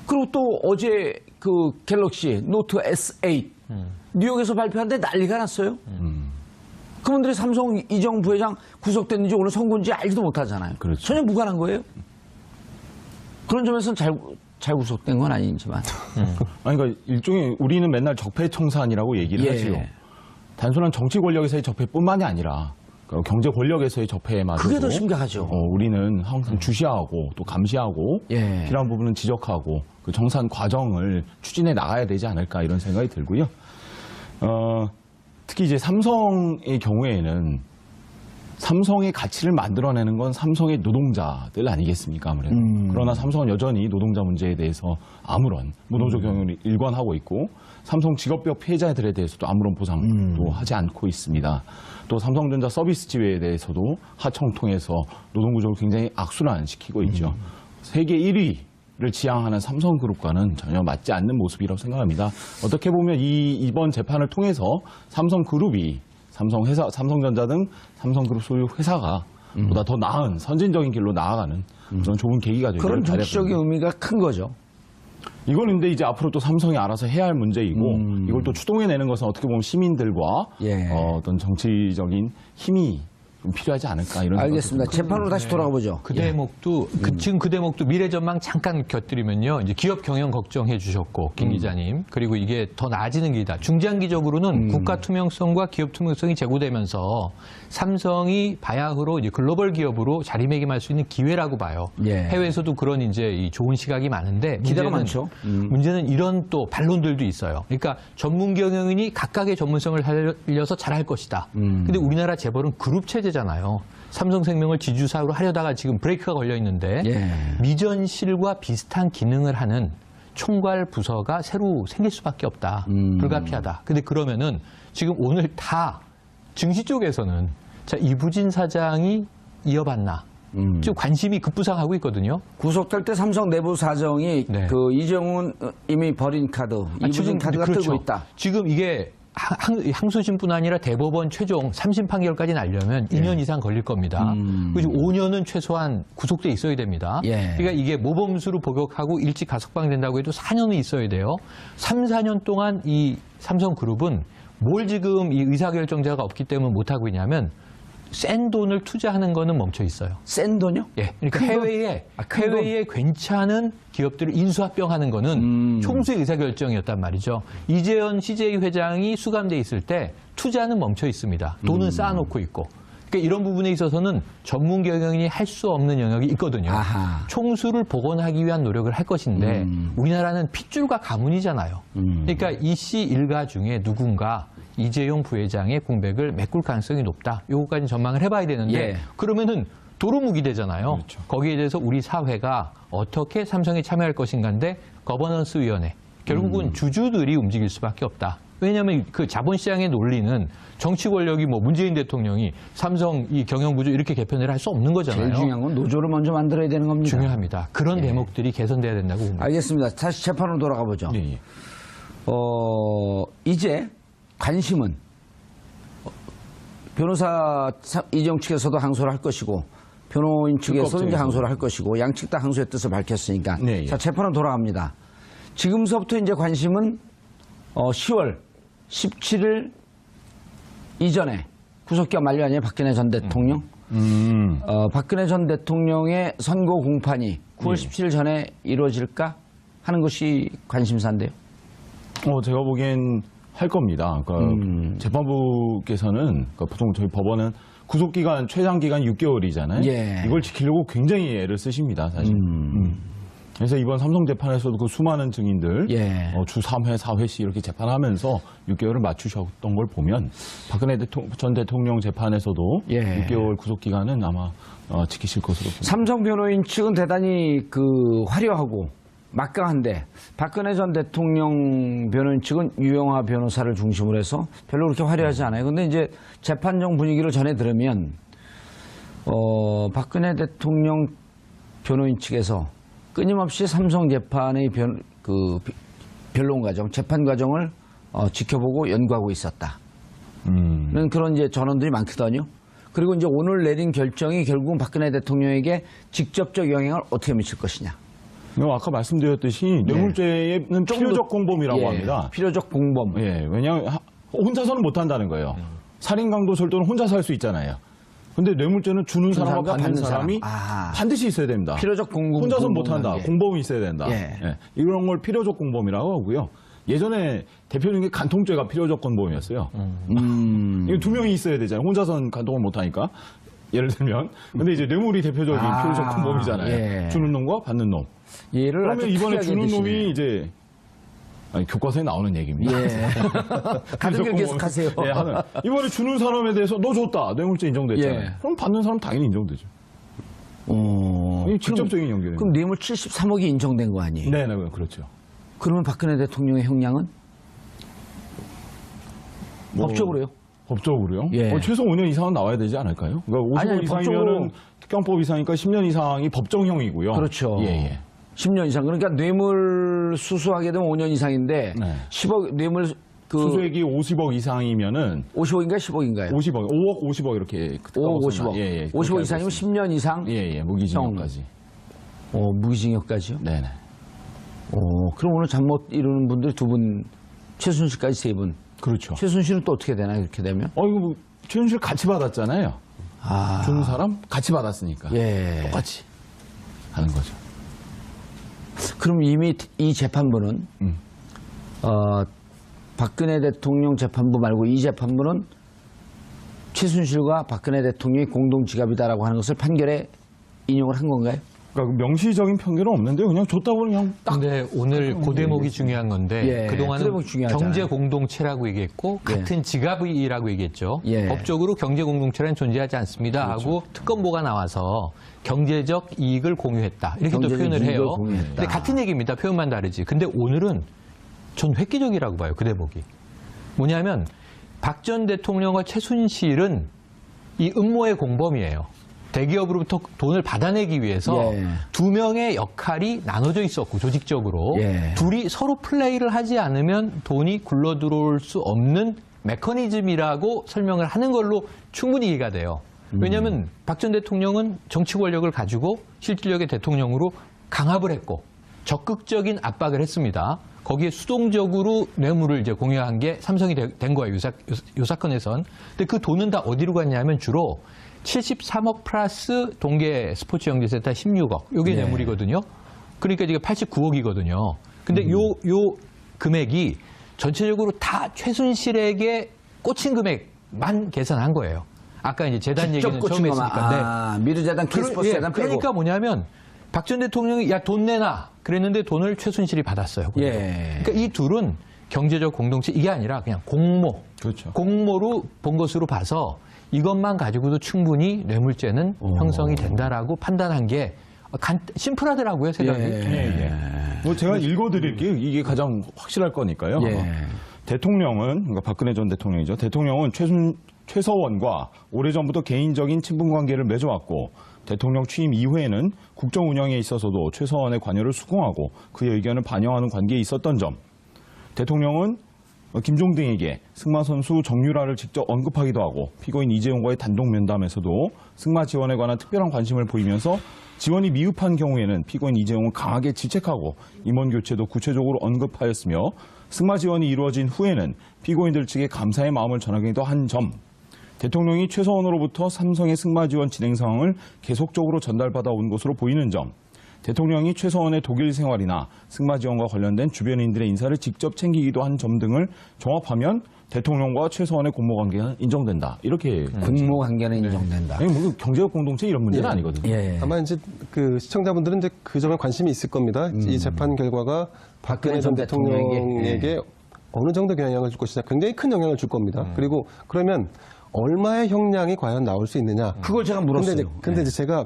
그리고 또 어제 그 갤럭시 노트 S8 뉴욕에서 발표하는데 난리가 났어요. 그분들이 삼성 이재용 부회장 구속됐는지 오늘 선고인지 알지도 못하잖아요. 그렇죠. 전혀 무관한 거예요. 그런 점에서는 잘 구속된 건 아니지만. 아니, 그러니까 일종의 우리는 맨날 적폐청산이라고 얘기를 예. 하지요. 단순한 정치 권력에서의 적폐뿐만이 아니라 경제 권력에서의 적폐마저도 그게 더 심각하죠. 우리는 항상 주시하고 또 감시하고 예. 필요한 부분은 지적하고 그 정산 과정을 추진해 나가야 되지 않을까 이런 생각이 들고요. 특히 이제 삼성의 경우에는 삼성의 가치를 만들어내는 건 삼성의 노동자들 아니겠습니까, 아무래도. 그러나 삼성은 여전히 노동자 문제에 대해서 아무런 무노조 경영을 일관하고 있고 삼성 직업병 피해자들에 대해서도 아무런 보상도 하지 않고 있습니다. 또 삼성전자 서비스 지회에 대해서도 하청 통해서 노동구조를 굉장히 악순환시키고 있죠. 세계 1위를 지향하는 삼성그룹과는 전혀 맞지 않는 모습이라고 생각합니다. 어떻게 보면 이번 재판을 통해서 삼성그룹이 삼성전자 등 삼성그룹 소유 회사가 보다 더 나은 선진적인 길로 나아가는 그런 좋은 계기가 되기를 그런 정치적인 바라봅니다. 의미가 큰 거죠. 이건 근데 이제 앞으로 또 삼성이 알아서 해야 할 문제이고 이걸 또 추동해내는 것은 어떻게 보면 시민들과 예. 어떤 정치적인 힘이 좀 필요하지 않을까 이런 알겠습니다. 재판으로 다시 돌아가 보죠. 그 대목도 지금 그 대목도 미래전망 잠깐 곁들이면요. 이제 기업 경영 걱정해 주셨고 김 기자님 그리고 이게 더 나아지는 길이다. 중장기적으로는 국가 투명성과 기업 투명성이 제고되면서 삼성이 바야흐로 이제 글로벌 기업으로 자리매김할 수 있는 기회라고 봐요. 예. 해외에서도 그런 이제 이 좋은 시각이 많은데 기대가 문제는, 많죠. 문제는 이런 또 반론들도 있어요. 그러니까 전문 경영인이 각각의 전문성을 살려서 잘할 것이다. 근데 우리나라 재벌은 그룹 체제잖아요. 삼성생명을 지주사로 하려다가 지금 브레이크가 걸려 있는데 예. 미전실과 비슷한 기능을 하는 총괄 부서가 새로 생길 수밖에 없다. 불가피하다. 근데 그러면은 지금 오늘 다 증시 쪽에서는 자, 이부진 사장이 이어받나? 지금 관심이 급부상하고 있거든요. 구속될 때 삼성 내부 사정이 네. 그 이정훈 이미 버린 카드, 이부진 카드가 그렇죠. 뜨고 있다. 지금 이게 항소심뿐 아니라 대법원 최종 3심 판결까지 나려면 2년 이상 걸릴 겁니다. 그리고 5년은 최소한 구속돼 있어야 됩니다. 예. 그러니까 이게 모범수로 복역하고 일찍 가석방된다고 해도 4년은 있어야 돼요. 3, 4년 동안 이 삼성그룹은 뭘 지금 이 의사결정자가 없기 때문에 못하고 있냐면 센 돈을 투자하는 거는 멈춰 있어요. 센 돈요? 예. 그러니까 큰 돈? 해외에 큰 돈? 해외에 괜찮은 기업들을 인수합병하는 거는 총수의 의사결정이었단 말이죠. 이재현 CJ 회장이 수감돼 있을 때 투자는 멈춰 있습니다. 돈은 쌓아놓고 있고. 그러니까 이런 부분에 있어서는 전문 경영인이 할 수 없는 영역이 있거든요. 아하. 총수를 복원하기 위한 노력을 할 것인데 우리나라는 핏줄과 가문이잖아요. 그러니까 이 씨 일가 중에 누군가 이재용 부회장의 공백을 메꿀 가능성이 높다. 요거까지 전망을 해봐야 되는데 예. 그러면은 도루묵이 되잖아요. 그렇죠. 거기에 대해서 우리 사회가 어떻게 삼성에 참여할 것인가인데 거버넌스 위원회 결국은 주주들이 움직일 수밖에 없다. 왜냐하면 그 자본시장의 논리는 정치 권력이 뭐 문재인 대통령이 삼성 이 경영구조 이렇게 개편을 할 수 없는 거잖아요. 제일 중요한 건 노조를 먼저 만들어야 되는 겁니다. 중요합니다. 그런 대목들이 개선돼야 된다고 봅니다. 알겠습니다. 다시 재판으로 돌아가 보죠. 예, 예. 이제 관심은 변호사 이재용 측에서도 항소를 할 것이고 변호인 측에서도 이제 항소를 할 것이고 양측 다 항소의 뜻을 밝혔으니까 네, 예. 자 재판으로 돌아갑니다. 지금서부터 이제 관심은 10월 17일 이전에 구속기간 만료 아니에요? 박근혜 전 대통령. 박근혜 전 대통령의 선고 공판이 9월 17일 전에 이루어질까 하는 것이 관심사인데요. 제가 보기엔 할 겁니다. 그러니까 재판부께서는 그러니까 보통 저희 법원은 구속기간 최장기간 6개월이잖아요. 예. 이걸 지키려고 굉장히 애를 쓰십니다, 사실. 그래서 이번 삼성 재판에서도 그 수많은 증인들 예. 주 3회, 4회씩 이렇게 재판하면서 6개월을 맞추셨던 걸 보면 박근혜 전 대통령 재판에서도 예. 6개월 구속기간은 아마 지키실 것으로 봅니다. 삼성 변호인 측은 대단히 화려하고 막강한데 박근혜 전 대통령 변호인 측은 유영하 변호사를 중심으로 해서 별로 그렇게 화려하지 않아요. 근데 이제 재판정 분위기를 전해 들으면 박근혜 대통령 변호인 측에서 끊임없이 삼성 재판의 변론 과정, 재판 과정을 지켜보고 연구하고 있었다. 는 그런 이제 전언들이 많거든요. 그리고 이제 오늘 내린 결정이 결국은 박근혜 대통령에게 직접적 영향을 어떻게 미칠 것이냐. 아까 말씀드렸듯이 뇌물죄는 필요적 공범이라고 합니다. 필요적 공범. 예, 왜냐하면 혼자서는 못한다는 거예요. 살인, 강도, 절도는 혼자서 할 수 있잖아요. 근데 뇌물죄는 주는 사람과 받는 사람이 반드시 있어야 됩니다. 필요적 공범. 혼자서는 못한다. 공범이 있어야 된다. 예. 예, 이런 걸 필요적 공범이라고 하고요. 예전에 대표적인 게 간통죄가 필요적 공범이었어요. 이거 두 명이 있어야 되잖아요. 혼자서는 간통을 못하니까. 예를 들면. 근데 이제 뇌물이 대표적인 필요적 공범이잖아요. 예. 주는 놈과 받는 놈. 예를 그러면 이번에 주는 놈이 이제 교과서에 나오는 얘기입니다. 예. 가득 계속하세요. 예, 이번에 주는 사람에 대해서 너 줬다. 뇌물죄 인정됐잖아요. 예. 그럼 받는 사람 당연히 인정되죠. 이게 직접적인 연결이에요. 그럼 뇌물 73억이 인정된 거 아니에요? 네, 그렇죠. 그러면 박근혜 대통령의 형량은? 법적으로요? 법적으로요? 예. 최소 5년 이상은 나와야 되지 않을까요? 그러니까 50억 이상이면은 특경법 이상이니까 10년 이상이 법정형이고요. 그렇죠. 예. 10년 이상. 그러니까 뇌물 수수하게 되면 5년 이상인데 네. 10억 뇌물 수수액이 50억 이상이면은 50억인가요? 10억인가요? 50억, 5억 50억 이렇게 5억 50억. 예. 50억 이상이면 10년 이상? 예, 무기징역까지. 무기징역까지요? 네네. 그럼 오늘 잠못 이루는 분들이 두 분, 최순실까지 세 분. 그렇죠. 최순실은 또 어떻게 되나요? 이렇게 되면? 이거 최순실 같이 받았잖아요. 주는 사람 같이 받았으니까. 예. 똑같이 하는 거죠. 그럼 이미 이 재판부는 박근혜 대통령 재판부 말고 이 재판부는 최순실과 박근혜 대통령이 공동 지갑이다라고 하는 것을 판결에 인용을 한 건가요? 그러니까 명시적인 편견은 없는데 그냥 줬다고 그냥 딱. 근데 오늘 그 대목이 중요한 건데 예, 그 그동안은 대목이 중요하잖아요. 경제 공동체라고 얘기했고 예. 같은 지갑이라고 얘기했죠. 예. 법적으로 경제 공동체는 존재하지 않습니다 하고 특검보가 나와서 경제적 이익을 공유했다 이렇게 또 경제적 표현을 이익을 해요. 공유했다. 근데 같은 얘기입니다. 표현만 다르지. 근데 오늘은 전 획기적이라고 봐요. 그 대목이. 뭐냐면 박 전 대통령과 최순실은 이 음모의 공범이에요. 대기업으로부터 돈을 받아내기 위해서 예. 두 명의 역할이 나눠져 있었고 조직적으로 예. 둘이 서로 플레이를 하지 않으면 돈이 굴러 들어올 수 없는 메커니즘이라고 설명을 하는 걸로 충분히 이해가 돼요. 왜냐하면 박 전 대통령은 정치 권력을 가지고 실질력의 대통령으로 강압을 했고 적극적인 압박을 했습니다. 거기에 수동적으로 뇌물을 이제 공유한 게 삼성이 된 거예요. 요 사건에선. 근데 그 돈은 다 어디로 갔냐면 주로 73억 플러스 동계 스포츠 영재센터 16억. 요게 네. 뇌물이거든요. 그러니까 이게 89억이거든요. 근데 요 금액이 전체적으로 다 최순실에게 꽂힌 금액만 계산한 거예요. 아까 이제 재단 얘기는 처음 했으니까. 미르재단, K스포츠재단 빼고. 그러니까 뭐냐면 박 전 대통령이 야 돈 내놔 그랬는데 돈을 최순실이 받았어요. 예. 그러니까 이 둘은 경제적 공동체 이게 아니라 그냥 공모, 그렇죠. 공모로 본 것으로 봐서 이것만 가지고도 충분히 뇌물죄는 형성이 된다라고 판단한 게 심플하더라고요 생각이. 뭐 제가 읽어드릴게요. 이게 가장 확실할 거니까요. 예. 대통령은 그러니까 박근혜 전 대통령이죠. 대통령은 최서원과 오래전부터 개인적인 친분 관계를 맺어왔고 대통령 취임 이후에는 국정 운영에 있어서도 최서원의 관여를 수긍하고 그의 의견을 반영하는 관계에 있었던 점. 대통령은 김종등에게 승마 선수 정유라를 직접 언급하기도 하고 피고인 이재용과의 단독 면담에서도 승마 지원에 관한 특별한 관심을 보이면서 지원이 미흡한 경우에는 피고인 이재용을 강하게 지책하고 임원 교체도 구체적으로 언급하였으며 승마 지원이 이루어진 후에는 피고인들 측에 감사의 마음을 전하기도 한 점. 대통령이 최서원으로부터 삼성의 승마 지원 진행 상황을 계속적으로 전달받아 온 것으로 보이는 점. 대통령이 최서원의 독일 생활이나 승마 지원과 관련된 주변인들의 인사를 직접 챙기기도 한 점 등을 종합하면 대통령과 최서원의 공모 관계가 인정된다. 이렇게 공모 관계는 인정된다. 아니, 뭐 경제적 공동체 이런 문제는 아니거든요. 예. 아마 이제 그 시청자분들은 이제 그 점에 관심이 있을 겁니다. 이 재판 결과가 박근혜 전 대통령에게 어느 정도 영향을 줄 것이냐, 굉장히 큰 영향을 줄 겁니다. 그리고 그러면 얼마의 형량이 과연 나올 수 있느냐? 그걸 제가 물었어요. 근데 이제 제가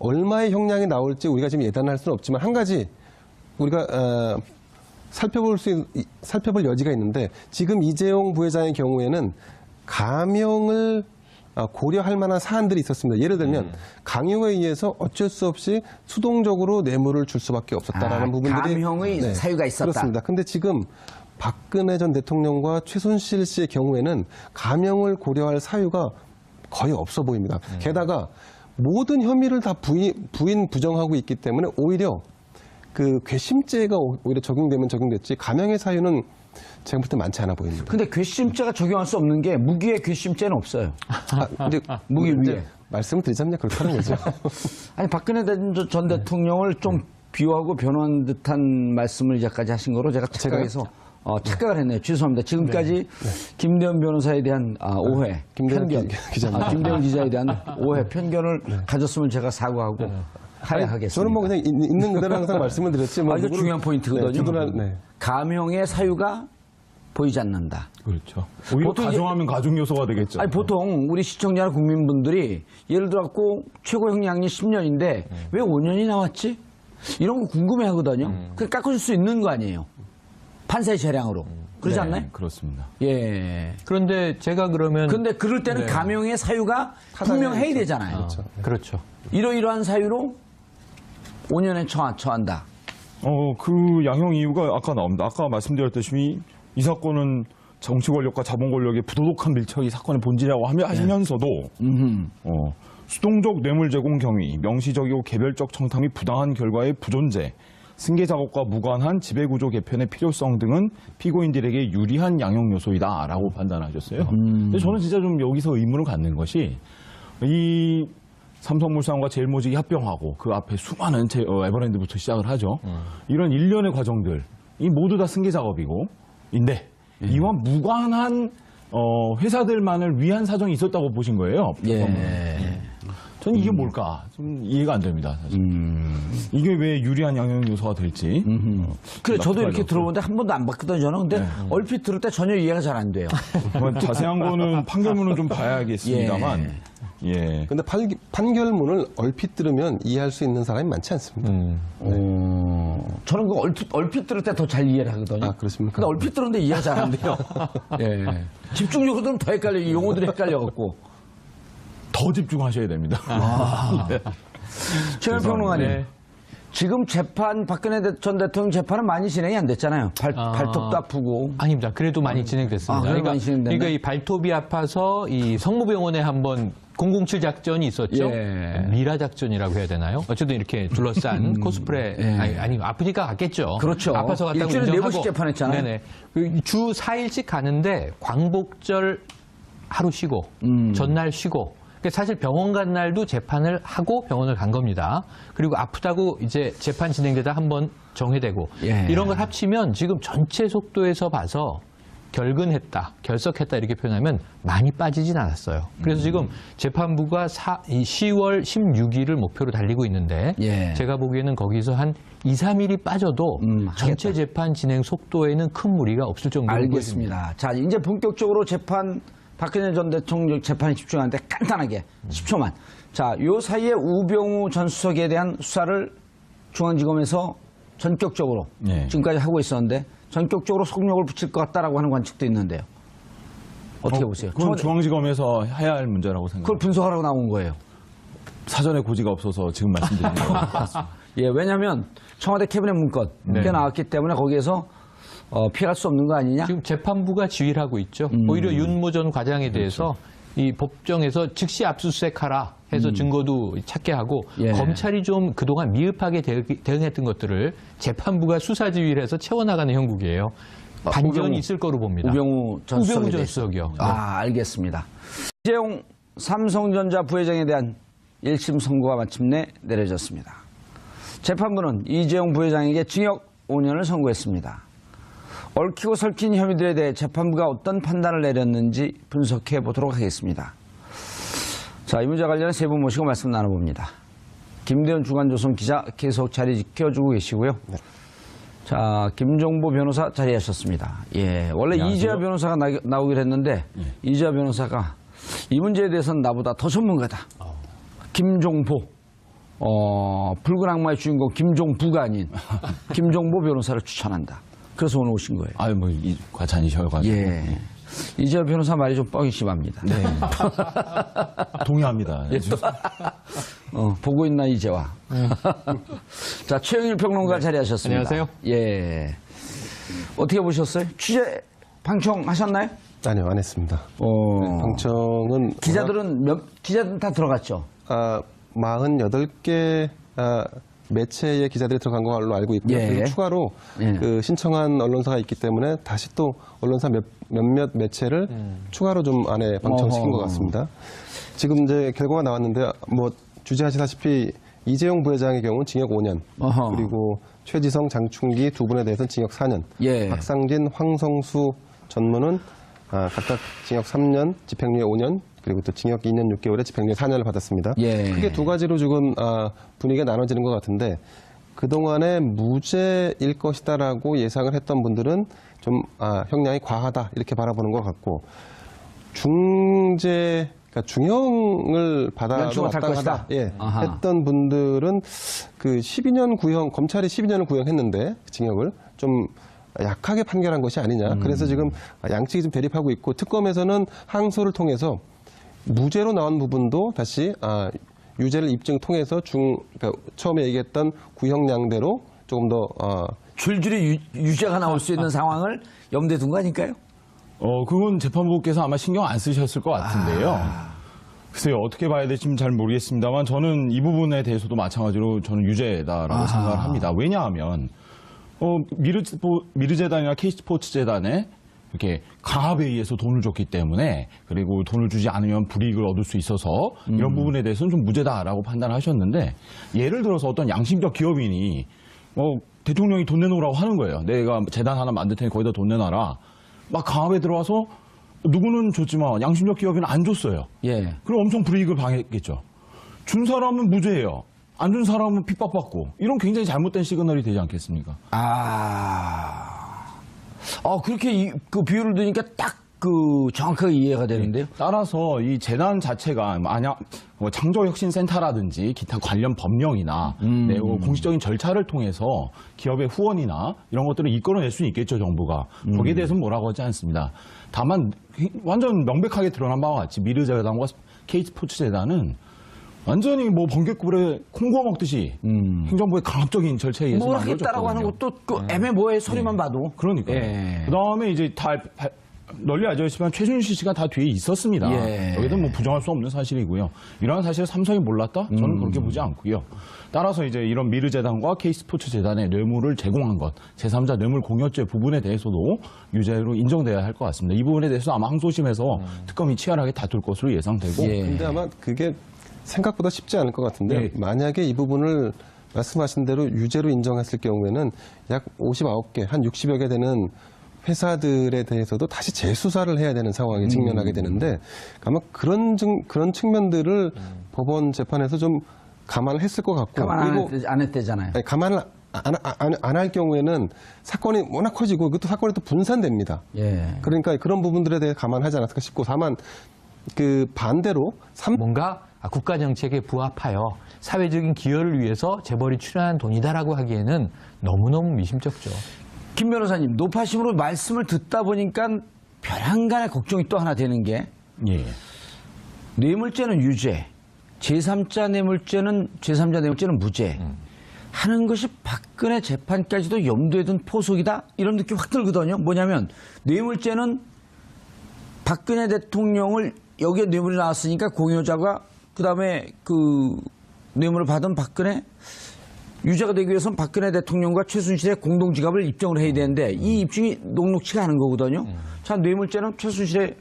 얼마의 형량이 나올지 우리가 지금 예단할 수는 없지만 한 가지 우리가 살펴볼 여지가 있는데 지금 이재용 부회장의 경우에는 감형을 고려할 만한 사안들이 있었습니다. 예를 들면 강요에 의해서 어쩔 수 없이 수동적으로 뇌물을 줄 수밖에 없었다라는 부분들이 감형의 사유가 있었다. 그렇습니다. 근데 지금 박근혜 전 대통령과 최순실 씨의 경우에는 감형을 고려할 사유가 거의 없어 보입니다. 게다가 모든 혐의를 다 부인 부정하고 있기 때문에 오히려 그 괘씸죄가 오히려 적용되면 적용됐지 감형의 사유는 제가 볼 때 많지 않아 보입니다. 근데 괘씸죄가 적용할 수 없는 게 무기의 괘씸죄는 없어요. 근데 무기 위에. 말씀을 드리자면 그렇다는 거죠. 아니 박근혜 전 대통령을 좀 비호하고 변호한 듯한 말씀을 이제까지 하신 거로 제가 착각해서 착각을 했네요. 죄송합니다. 지금까지 김대현 변호사에 대한 오해, 편견, 김대현 기자에 대한 오해, 편견을 가졌으면 제가 사과하고 하야하겠습니다. 저는 뭐 그냥 있는 그대로 항상 말씀을 드렸지. 뭐 이거 중요한 포인트거든요. 감형의 사유가 보이지 않는다. 그렇죠. 오히려 가정하면 가중 요소가 되겠죠. 아니, 보통 우리 시청자나 국민분들이 예를 들어갖고 최고 형량이 10년인데 왜 5년이 나왔지? 이런 거 궁금해 하거든요. 그래 깎아줄 수 있는 거 아니에요. 판사의 재량으로. 그러지 않나요? 그렇습니다. 예. 그런데 제가 그러면 근데 그럴 때는 감형의 사유가 분명해야 되잖아요. 그렇죠. 이러이러한 사유로 5년에 처한다. 그 양형 이유가 아까 나옵니다. 아까 말씀드렸듯이 이 사건은 정치 권력과 자본 권력의 부도덕한 밀착이 사건의 본질이라고 하시면서도 수동적 뇌물 제공 경위, 명시적이고 개별적 청탁 및 부당한 결과의 부존재, 승계 작업과 무관한 지배구조 개편의 필요성 등은 피고인들에게 유리한 양형 요소이다라고 판단하셨어요. 근데 저는 진짜 좀 여기서 의문을 갖는 것이 이 삼성물산과 제일모직이 합병하고 그 앞에 수많은 에버랜드부터 시작을 하죠. 이런 일련의 과정들, 이 모두 다 승계 작업이고, 이와 무관한 회사들만을 위한 사정이 있었다고 보신 거예요. 저는 이게 뭘까? 좀 이해가 안 됩니다, 사실. 이게 왜 유리한 양형 요소가 될지. 그래, 저도 이렇게 들어보는데 한 번도 안 봤거든요, 저는. 근데 얼핏 들을 때 전혀 이해가 잘 안 돼요. 자세한 거는 판결문을 좀 봐야겠습니다만. 예. 근데 판결문을 얼핏 들으면 이해할 수 있는 사람이 많지 않습니다. 저는 그 얼핏 들을 때 더 잘 이해를 하거든요. 아, 그렇습니까? 근데 얼핏 들었는데 이해가 잘 안 돼요. 예. 집중적으로 들으면 더 헷갈려요. 이 용어들이 헷갈려갖고. 더 집중하셔야 됩니다. 최현 평론가님, 네. 지금 재판, 박근혜 전 대통령 재판은 많이 진행이 안 됐잖아요. 발톱도 아프고. 아닙니다. 그래도 많이 진행됐습니다. 그래도 많이 진행됐네. 그러니까 이 발톱이 아파서 이 성모병원에 한번 007 작전이 있었죠. 예. 미라 작전이라고 해야 되나요? 어쨌든 이렇게 둘러싼 코스프레 아니 아프니까 갔겠죠. 그렇죠. 아파서 갔다고 일주일에 인정하고. 4번씩 재판했잖아요. 네네. 주 4일씩 가는데 광복절 하루 쉬고 전날 쉬고. 그러니까 사실 병원 간 날도 재판을 하고 병원을 간 겁니다. 그리고 아프다고 이제 재판 진행되다 한번 정회되고 예. 이런 걸 합치면 지금 전체 속도에서 봐서 결근했다, 결석했다 이렇게 표현하면 많이 빠지진 않았어요. 그래서 지금 재판부가 10월 16일을 목표로 달리고 있는데 예. 제가 보기에는 거기서 한 2, 3일이 빠져도 전체 재판 진행 속도에는 큰 무리가 없을 정도로 보여집니다. 알겠습니다. 자, 이제 본격적으로 재판, 박근혜 전 대통령 재판에 집중하는데 간단하게 10초만. 자, 요 사이에 우병우 전 수석에 대한 수사를 중앙지검에서 전격적으로 네. 지금까지 하고 있었는데 전격적으로 속력을 붙일 것 같다라고 하는 관측도 있는데요. 어떻게 보세요? 그건 청와대- 중앙지검에서 해야 할 문제라고 그걸 생각합니다. 분석하라고 나온 거예요. 사전에 고지가 없어서 지금 말씀드리는 겁니다. 예, 왜냐하면 청와대 캐비넷 문건 네. 꽤 나왔기 때문에 거기에서 피할 수 없는 거 아니냐? 지금 재판부가 지휘를 하고 있죠. 오히려 윤모 전 과장에 대해서 이 법정에서 즉시 압수수색하라 해서 증거도 찾게 하고 예. 검찰이 좀 그동안 미흡하게 대응했던 것들을 재판부가 수사 지휘를 해서 채워나가는 형국이에요. 반전이 우병우- 있을 거로 봅니다. 우병우 전 우병우 수석에 전 대해서. 수석이요. 네. 아, 알겠습니다. 이재용 삼성전자 부회장에 대한 1심 선고가 마침내 내려졌습니다. 재판부는 이재용 부회장에게 징역 5년을 선고했습니다. 얽히고 설킨 혐의들에 대해 재판부가 어떤 판단을 내렸는지 분석해 보도록 하겠습니다. 자, 이 문제와 관련해 세 분 모시고 말씀 나눠봅니다. 김대현 주간조선 기자 계속 자리 지켜주고 계시고요. 자, 김종보 변호사 자리하셨습니다. 예, 원래 안녕하세요. 이재화 변호사가 나오기로 했는데 이재화 변호사가 이 문제에 대해서는 나보다 더 전문가다. 김종보, 붉은 악마의 주인공 김종부가 아닌 김종보 변호사를 추천한다. 그래서 오늘 오신 거예요. 아유, 뭐, 과찬이셔가지고. 예. 이재화 변호사 말이 좀 뻥이 심합니다. 네. 동의합니다. 보고 있나 이재화. 자, 최영일 평론가 자리하셨습니다. 안녕하세요. 예. 어떻게 보셨어요? 취재 방청하셨나요? 아니요, 안 했습니다. 방청은 기자들은 다 들어갔죠. 48개 매체의 기자들이 들어간 걸로 알고 있고요. 예. 그리고 추가로 예. 그 신청한 언론사가 있기 때문에 다시 또 언론사 몇몇 매체를 추가로 좀 안에 방청시킨 어허. 것 같습니다. 지금 이제 결과가 나왔는데 뭐 주제하시다시피 이재용 부회장의 경우는 징역 5년, 어허. 그리고 최지성, 장충기 두 분에 대해서는 징역 4년, 예. 박상진, 황성수 전무는 각각 징역 3년, 집행유예 5년, 그리고 또 징역 2년 6개월에 집행유예 4년을 받았습니다. 예. 크게 두 가지로 지금 분위기가 나눠지는 것 같은데 그동안에 무죄일 것이다라고 예상을 했던 분들은 좀 형량이 과하다 이렇게 바라보는 것 같고 그러니까 중형을 받아도 연초가 탈 마땅하다 것이다. 아하. 했던 분들은 그 12년 구형, 검찰이 12년을 구형했는데 징역을 좀 약하게 판결한 것이 아니냐. 그래서 지금 양측이 좀 대립하고 있고 특검에서는 항소를 통해서 무죄로 나온 부분도 다시 유죄를 입증 통해서 그러니까 처음에 얘기했던 구형량대로 조금 더 줄줄이 유죄가 나올 수 있는 상황을 염두에 둔 거 아닐까요? 그건 재판부께서 아마 신경 안 쓰셨을 것 같은데요. 글쎄요, 어떻게 봐야 될지 잘 모르겠습니다만 저는 이 부분에 대해서도 마찬가지로 저는 유죄다라고 생각을 합니다. 왜냐하면 미르재단이나 K스포츠재단에 이렇게 가압에 의해서 돈을 줬기 때문에 그리고 돈을 주지 않으면 불이익을 얻을 수 있어서 이런 부분에 대해서는 좀 무죄다라고 판단하셨는데 예를 들어서 어떤 양심적 기업인이 대통령이 돈 내놓으라고 하는 거예요. 내가 재단 하나 만들 테니 거기다 돈 내놔라. 막 가압에 들어와서 누구는 줬지만 양심적 기업인은 안 줬어요. 예. 그럼 엄청 불이익을 당했겠죠. 준 사람은 무죄예요. 안 준 사람은 핍박받고 이런 굉장히 잘못된 시그널이 되지 않겠습니까? 그렇게 그 비율을 드니까 딱 정확하게 이해가 되는데요. 따라서 이 재단 자체가 만약 창조혁신센터라든지 기타 관련 법령이나 공식적인 절차를 통해서 기업의 후원이나 이런 것들을 이끌어낼 수는 있겠죠, 정부가. 거기에 대해서는 뭐라고 하지 않습니다. 다만 완전 명백하게 드러난 바와 같이 미르재단과 K스포츠재단은 완전히 뭐 번개불에 콩 구워 먹듯이 행정부의 강압적인 절차에 의해서 뭐 하겠다라고 하는 것도 애매모호해 소리만 봐도. 그러니까요. 예. 그다음에 이제 다 널리 알려졌지만 최순실 씨가 다 뒤에 있었습니다. 예. 여기도 뭐 부정할 수 없는 사실이고요. 이러한 사실을 삼성이 몰랐다? 저는 그렇게 보지 않고요. 따라서 이제 이런 미르재단과 K스포츠재단의 뇌물을 제공한 것, 제3자 뇌물 공여죄 부분에 대해서도 유죄로 인정돼야 할 것 같습니다. 이 부분에 대해서 아마 항소심에서 특검이 치열하게 다툴 것으로 예상되고. 예. 근데 아마 그게 생각보다 쉽지 않을 것 같은데 예. 만약에 이 부분을 말씀하신 대로 유죄로 인정했을 경우에는 약 59개, 한 60여 개 되는 회사들에 대해서도 다시 재수사를 해야 되는 상황에 직면하게 되는데 아마 그런 측면들을 법원 재판에서 좀 감안을 했을 것 같고 가만 안 했대잖아요. 아니, 감안을 안 할 경우에는 사건이 워낙 커지고 그것도 사건이 또 분산됩니다. 예. 그러니까 그런 부분들에 대해 감안하지 않았을까 싶고 다만 그 반대로 뭔가 국가 정책에 부합하여 사회적인 기여를 위해서 재벌이 출연한 돈이다라고 하기에는 너무너무 미심쩍죠. 김 변호사님, 노파심으로 말씀을 듣다 보니까 별안간의 걱정이 또 하나 되는 게 예. 뇌물죄는 유죄, 제3자 뇌물죄는 무죄 하는 것이 박근혜 재판까지도 염두에 둔 포석이다 이런 느낌이 확 들거든요. 뭐냐면 뇌물죄는 박근혜 대통령을 여기에 뇌물이 나왔으니까 공여자가 그다음에 그 뇌물을 받은 박근혜 유죄가 되기 위해서는 박근혜 대통령과 최순실의 공동지갑을 입증을 해야 되는데 이 입증이 녹록치가 않은 거거든요. 자, 뇌물죄는 최순실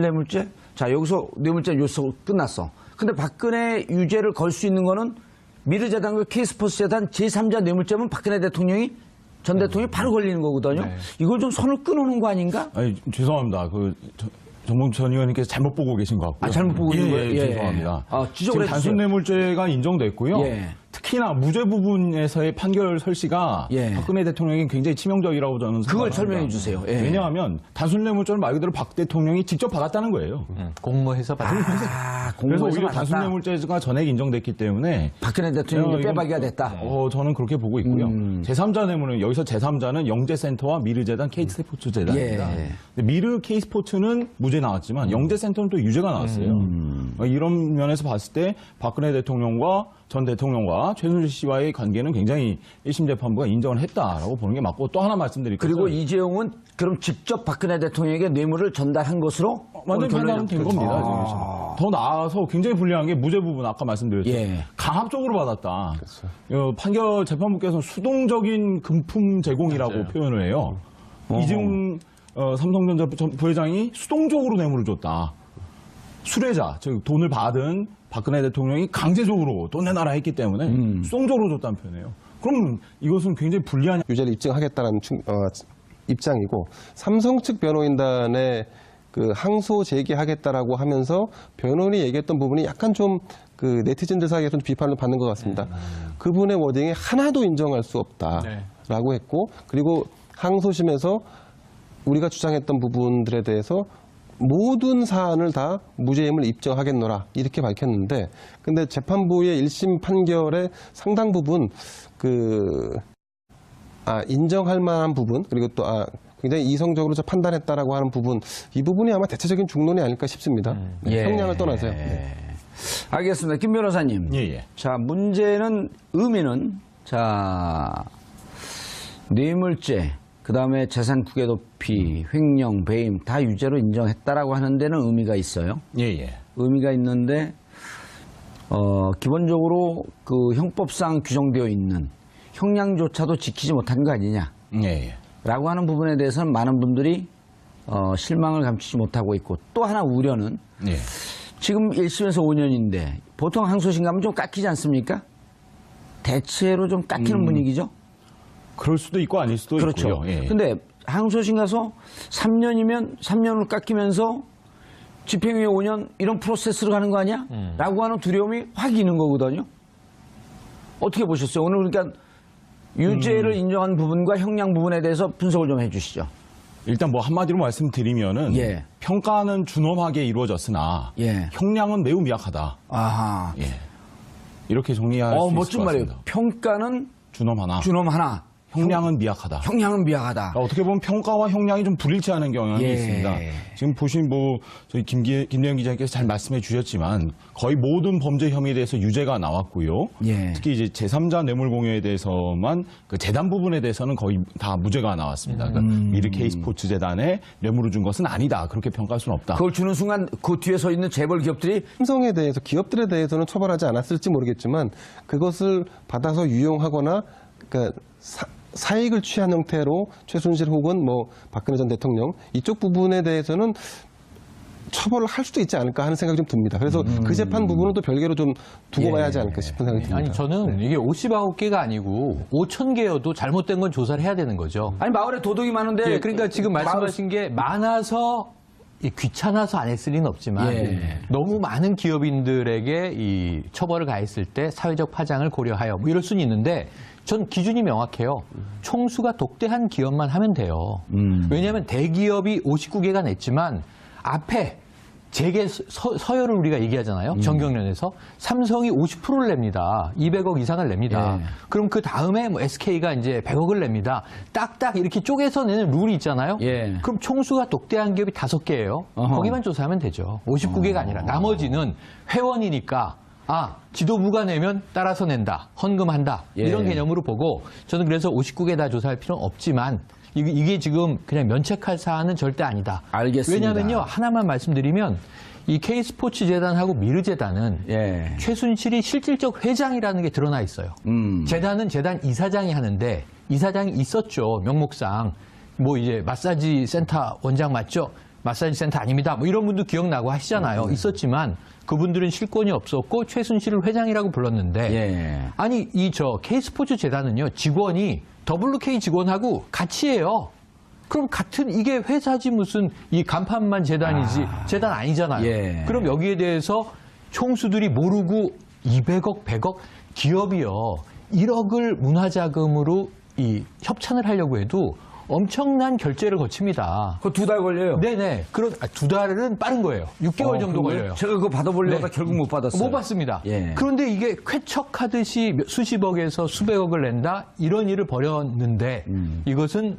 뇌물죄. 자, 여기서 뇌물죄 요소 끝났어. 근데 박근혜 유죄를 걸 수 있는 거는 미르재단과 K스포츠재단 제3자 뇌물죄면 박근혜 대통령이 전 대통령이 바로 걸리는 거거든요. 네. 이걸 좀 선을 끊어놓은 거 아닌가? 아니, 죄송합니다. 정봉주 전 의원님께서 잘못 보고 계신 것 같고요. 잘못 보고 있는 거예요? 예. 죄송합니다. 지적을 지금 해주세요. 단순 뇌물죄가 인정됐고요. 예. 특히나 무죄 부분에서의 판결 설시가 예. 박근혜 대통령이 굉장히 치명적이라고 저는 그걸 생각합니다. 설명해 주세요. 예. 왜냐하면 단순 뇌물죄는 말 그대로 박 대통령이 직접 받았다는 거예요. 공모해서 받은 그래서 공모해서 오히려 받았다. 단순 뇌물죄가 전액 인정됐기 때문에 박근혜 대통령이 이건- 빼박이가 됐다. 저는 그렇게 보고 있고요. 제3자 뇌물은 여기서 제3자는 영재센터와 미르재단 K스포츠재단입니다. 예. 근데 미르 K스포츠는 무죄 나왔지만 영재센터는 또 유죄가 나왔어요. 이런 면에서 봤을 때 박근혜 대통령과 전 대통령과 최순실 씨와의 관계는 굉장히 1심 재판부가 인정을 했다라고 보는 게 맞고 또 하나 말씀드릴 것은 그리고 이재용은 그럼 직접 박근혜 대통령에게 뇌물을 전달한 것으로 완전 오늘 판단은 된 겁니다. 지금 씨는. 더 나아가서 굉장히 불리한 게 무죄 부분 아까 말씀드렸죠. 예. 강압적으로 받았다. 판결 재판부께서는 수동적인 금품 제공이라고 표현을 해요. 이재용 삼성전자 부회장이 수동적으로 뇌물을 줬다. 수뢰자, 즉 돈을 받은 박근혜 대통령이 강제적으로 돈 내놔라 했기 때문에 수동적으로 줬다는 표현이에요. 그럼 이것은 굉장히 불리한 유죄를 입증하겠다는 입장이고 삼성 측 변호인단의 그 항소 제기하겠다라고 하면서 변호인이 얘기했던 부분이 약간 좀 그 네티즌들 사이에서 좀 비판을 받는 것 같습니다. 그분의 워딩이 하나도 인정할 수 없다라고 했고 그리고 항소심에서 우리가 주장했던 부분들에 대해서 모든 사안을 다 무죄임을 입증하겠노라 이렇게 밝혔는데 근데 재판부의 1심 판결의 상당 부분 인정할 만한 부분 그리고 또 굉장히 이성적으로 판단했다라고 하는 부분 이 부분이 아마 대체적인 중론이 아닐까 싶습니다. 예. 형량을 떠나서요. 네. 알겠습니다. 김 변호사님. 예. 자, 의미는 자, 뇌물죄, 그다음에 재산 국외 도피, 횡령, 배임 다 유죄로 인정했다라고 하는 데는 의미가 있어요. 예. 의미가 있는데 기본적으로 그 형법상 규정되어 있는 형량조차도 지키지 못한 거 아니냐. 예. 라고 하는 부분에 대해서는 많은 분들이 실망을 감추지 못하고 있고 또 하나 우려는 예. 지금 1심에서 5년인데 보통 항소심 가면 좀 깎이지 않습니까? 대체로 좀 깎이는 분위기죠. 그럴 수도 있고 아닐 수도 그렇죠. 있고요. 예. 근데 항소심 가서 3년이면 3년을 깎이면서 집행유예 5년 이런 프로세스로 가는 거 아니야? 라고 하는 두려움이 확 있는 거거든요. 어떻게 보셨어요? 오늘 그러니까 유죄를 인정한 부분과 형량 부분에 대해서 분석을 좀 해주시죠. 일단 뭐 한마디로 말씀드리면은 예. 평가는 준엄하게 이루어졌으나 예. 형량은 매우 미약하다. 아하. 예. 이렇게 정리할 수 있을 멋진 것 말이에요. 같습니다. 평가는 준엄하나 준엄 하나, 형량은 미약하다. 형량은 미약하다. 그러니까 어떻게 보면 평가와 형량이 좀 불일치하는 경향이 예. 있습니다. 지금 보신 뭐 저희 김대현 기자님께서 잘 말씀해 주셨지만 거의 모든 범죄 혐의에 대해서 유죄가 나왔고요. 예. 특히 이제 제3자 뇌물 공여에 대해서만 그 재단 부분에 대해서는 거의 다 무죄가 나왔습니다. 그러니까 미르 K스포츠 재단에 뇌물을 준 것은 아니다. 그렇게 평가할 수는 없다. 그걸 주는 순간 그 뒤에 서 있는 재벌 기업들이 삼성에 대해서 기업들에 대해서는 처벌하지 않았을지 모르겠지만 그것을 받아서 유용하거나 그러니까 사익을 취한 형태로 최순실 혹은 뭐 박근혜 전 대통령 이쪽 부분에 대해서는 처벌을 할 수도 있지 않을까 하는 생각이 좀 듭니다. 그래서 그 재판 부분은 또 별개로 좀 두고 봐야 하지 않을까 싶은 생각이 듭니다. 아니 저는 이게 59개가 아니고 5,000개여도 잘못된 건 조사를 해야 되는 거죠. 아니 마을에 도둑이 많은데 예, 그러니까 지금 말씀하신 게 많아서 귀찮아서 안 했을 리는 없지만 예. 너무 많은 기업인들에게 이 처벌을 가했을 때 사회적 파장을 고려하여 뭐 이럴 수는 있는데 전 기준이 명확해요. 총수가 독대한 기업만 하면 돼요. 왜냐하면 대기업이 59개가 냈지만 앞에 재계 서열을 우리가 얘기하잖아요. 정경련에서 삼성이 50%를 냅니다. 200억 이상을 냅니다. 예. 그럼 그 다음에 뭐 SK가 이제 100억을 냅니다. 딱딱 이렇게 쪼개서 내는 룰이 있잖아요. 예. 그럼 총수가 독대한 기업이 5개예요. 어허. 거기만 조사하면 되죠. 59개가 아니라 나머지는 회원이니까 지도부가 내면 따라서 낸다. 헌금한다. 예. 이런 개념으로 보고 저는 그래서 59개 다 조사할 필요는 없지만 이게 지금 그냥 면책할 사안은 절대 아니다. 알겠습니다. 왜냐하면요. 하나만 말씀드리면 이 K스포츠 재단하고 미르 재단은 예. 최순실이 실질적 회장이라는 게 드러나 있어요. 재단은 재단 이사장이 하는데 이사장이 있었죠. 명목상. 뭐 이제 마사지 센터 원장 맞죠? 마사지 센터 아닙니다. 뭐 이런 분도 기억나고 하시잖아요. 있었지만 그분들은 실권이 없었고 최순실을 회장이라고 불렀는데 예. 아니 이 K스포츠 재단은요. 직원이 WK 직원하고 같이 해요. 그럼 같은 이게 회사지 무슨 이 간판만 재단이지 재단 아니잖아요. 예. 그럼 여기에 대해서 총수들이 모르고 200억, 100억 기업이요. 1억을 문화자금으로 이 협찬을 하려고 해도 엄청난 결제를 거칩니다. 그거 2달 걸려요. 네네. 두 달은 빠른 거예요. 6개월 정도 그런가요? 걸려요. 제가 그거 받아보려다가 네. 결국 못 받았어요. 못 받습니다. 예. 그런데 이게 쾌척하듯이 수십억에서 수백억을 낸다 이런 일을 벌였는데 이것은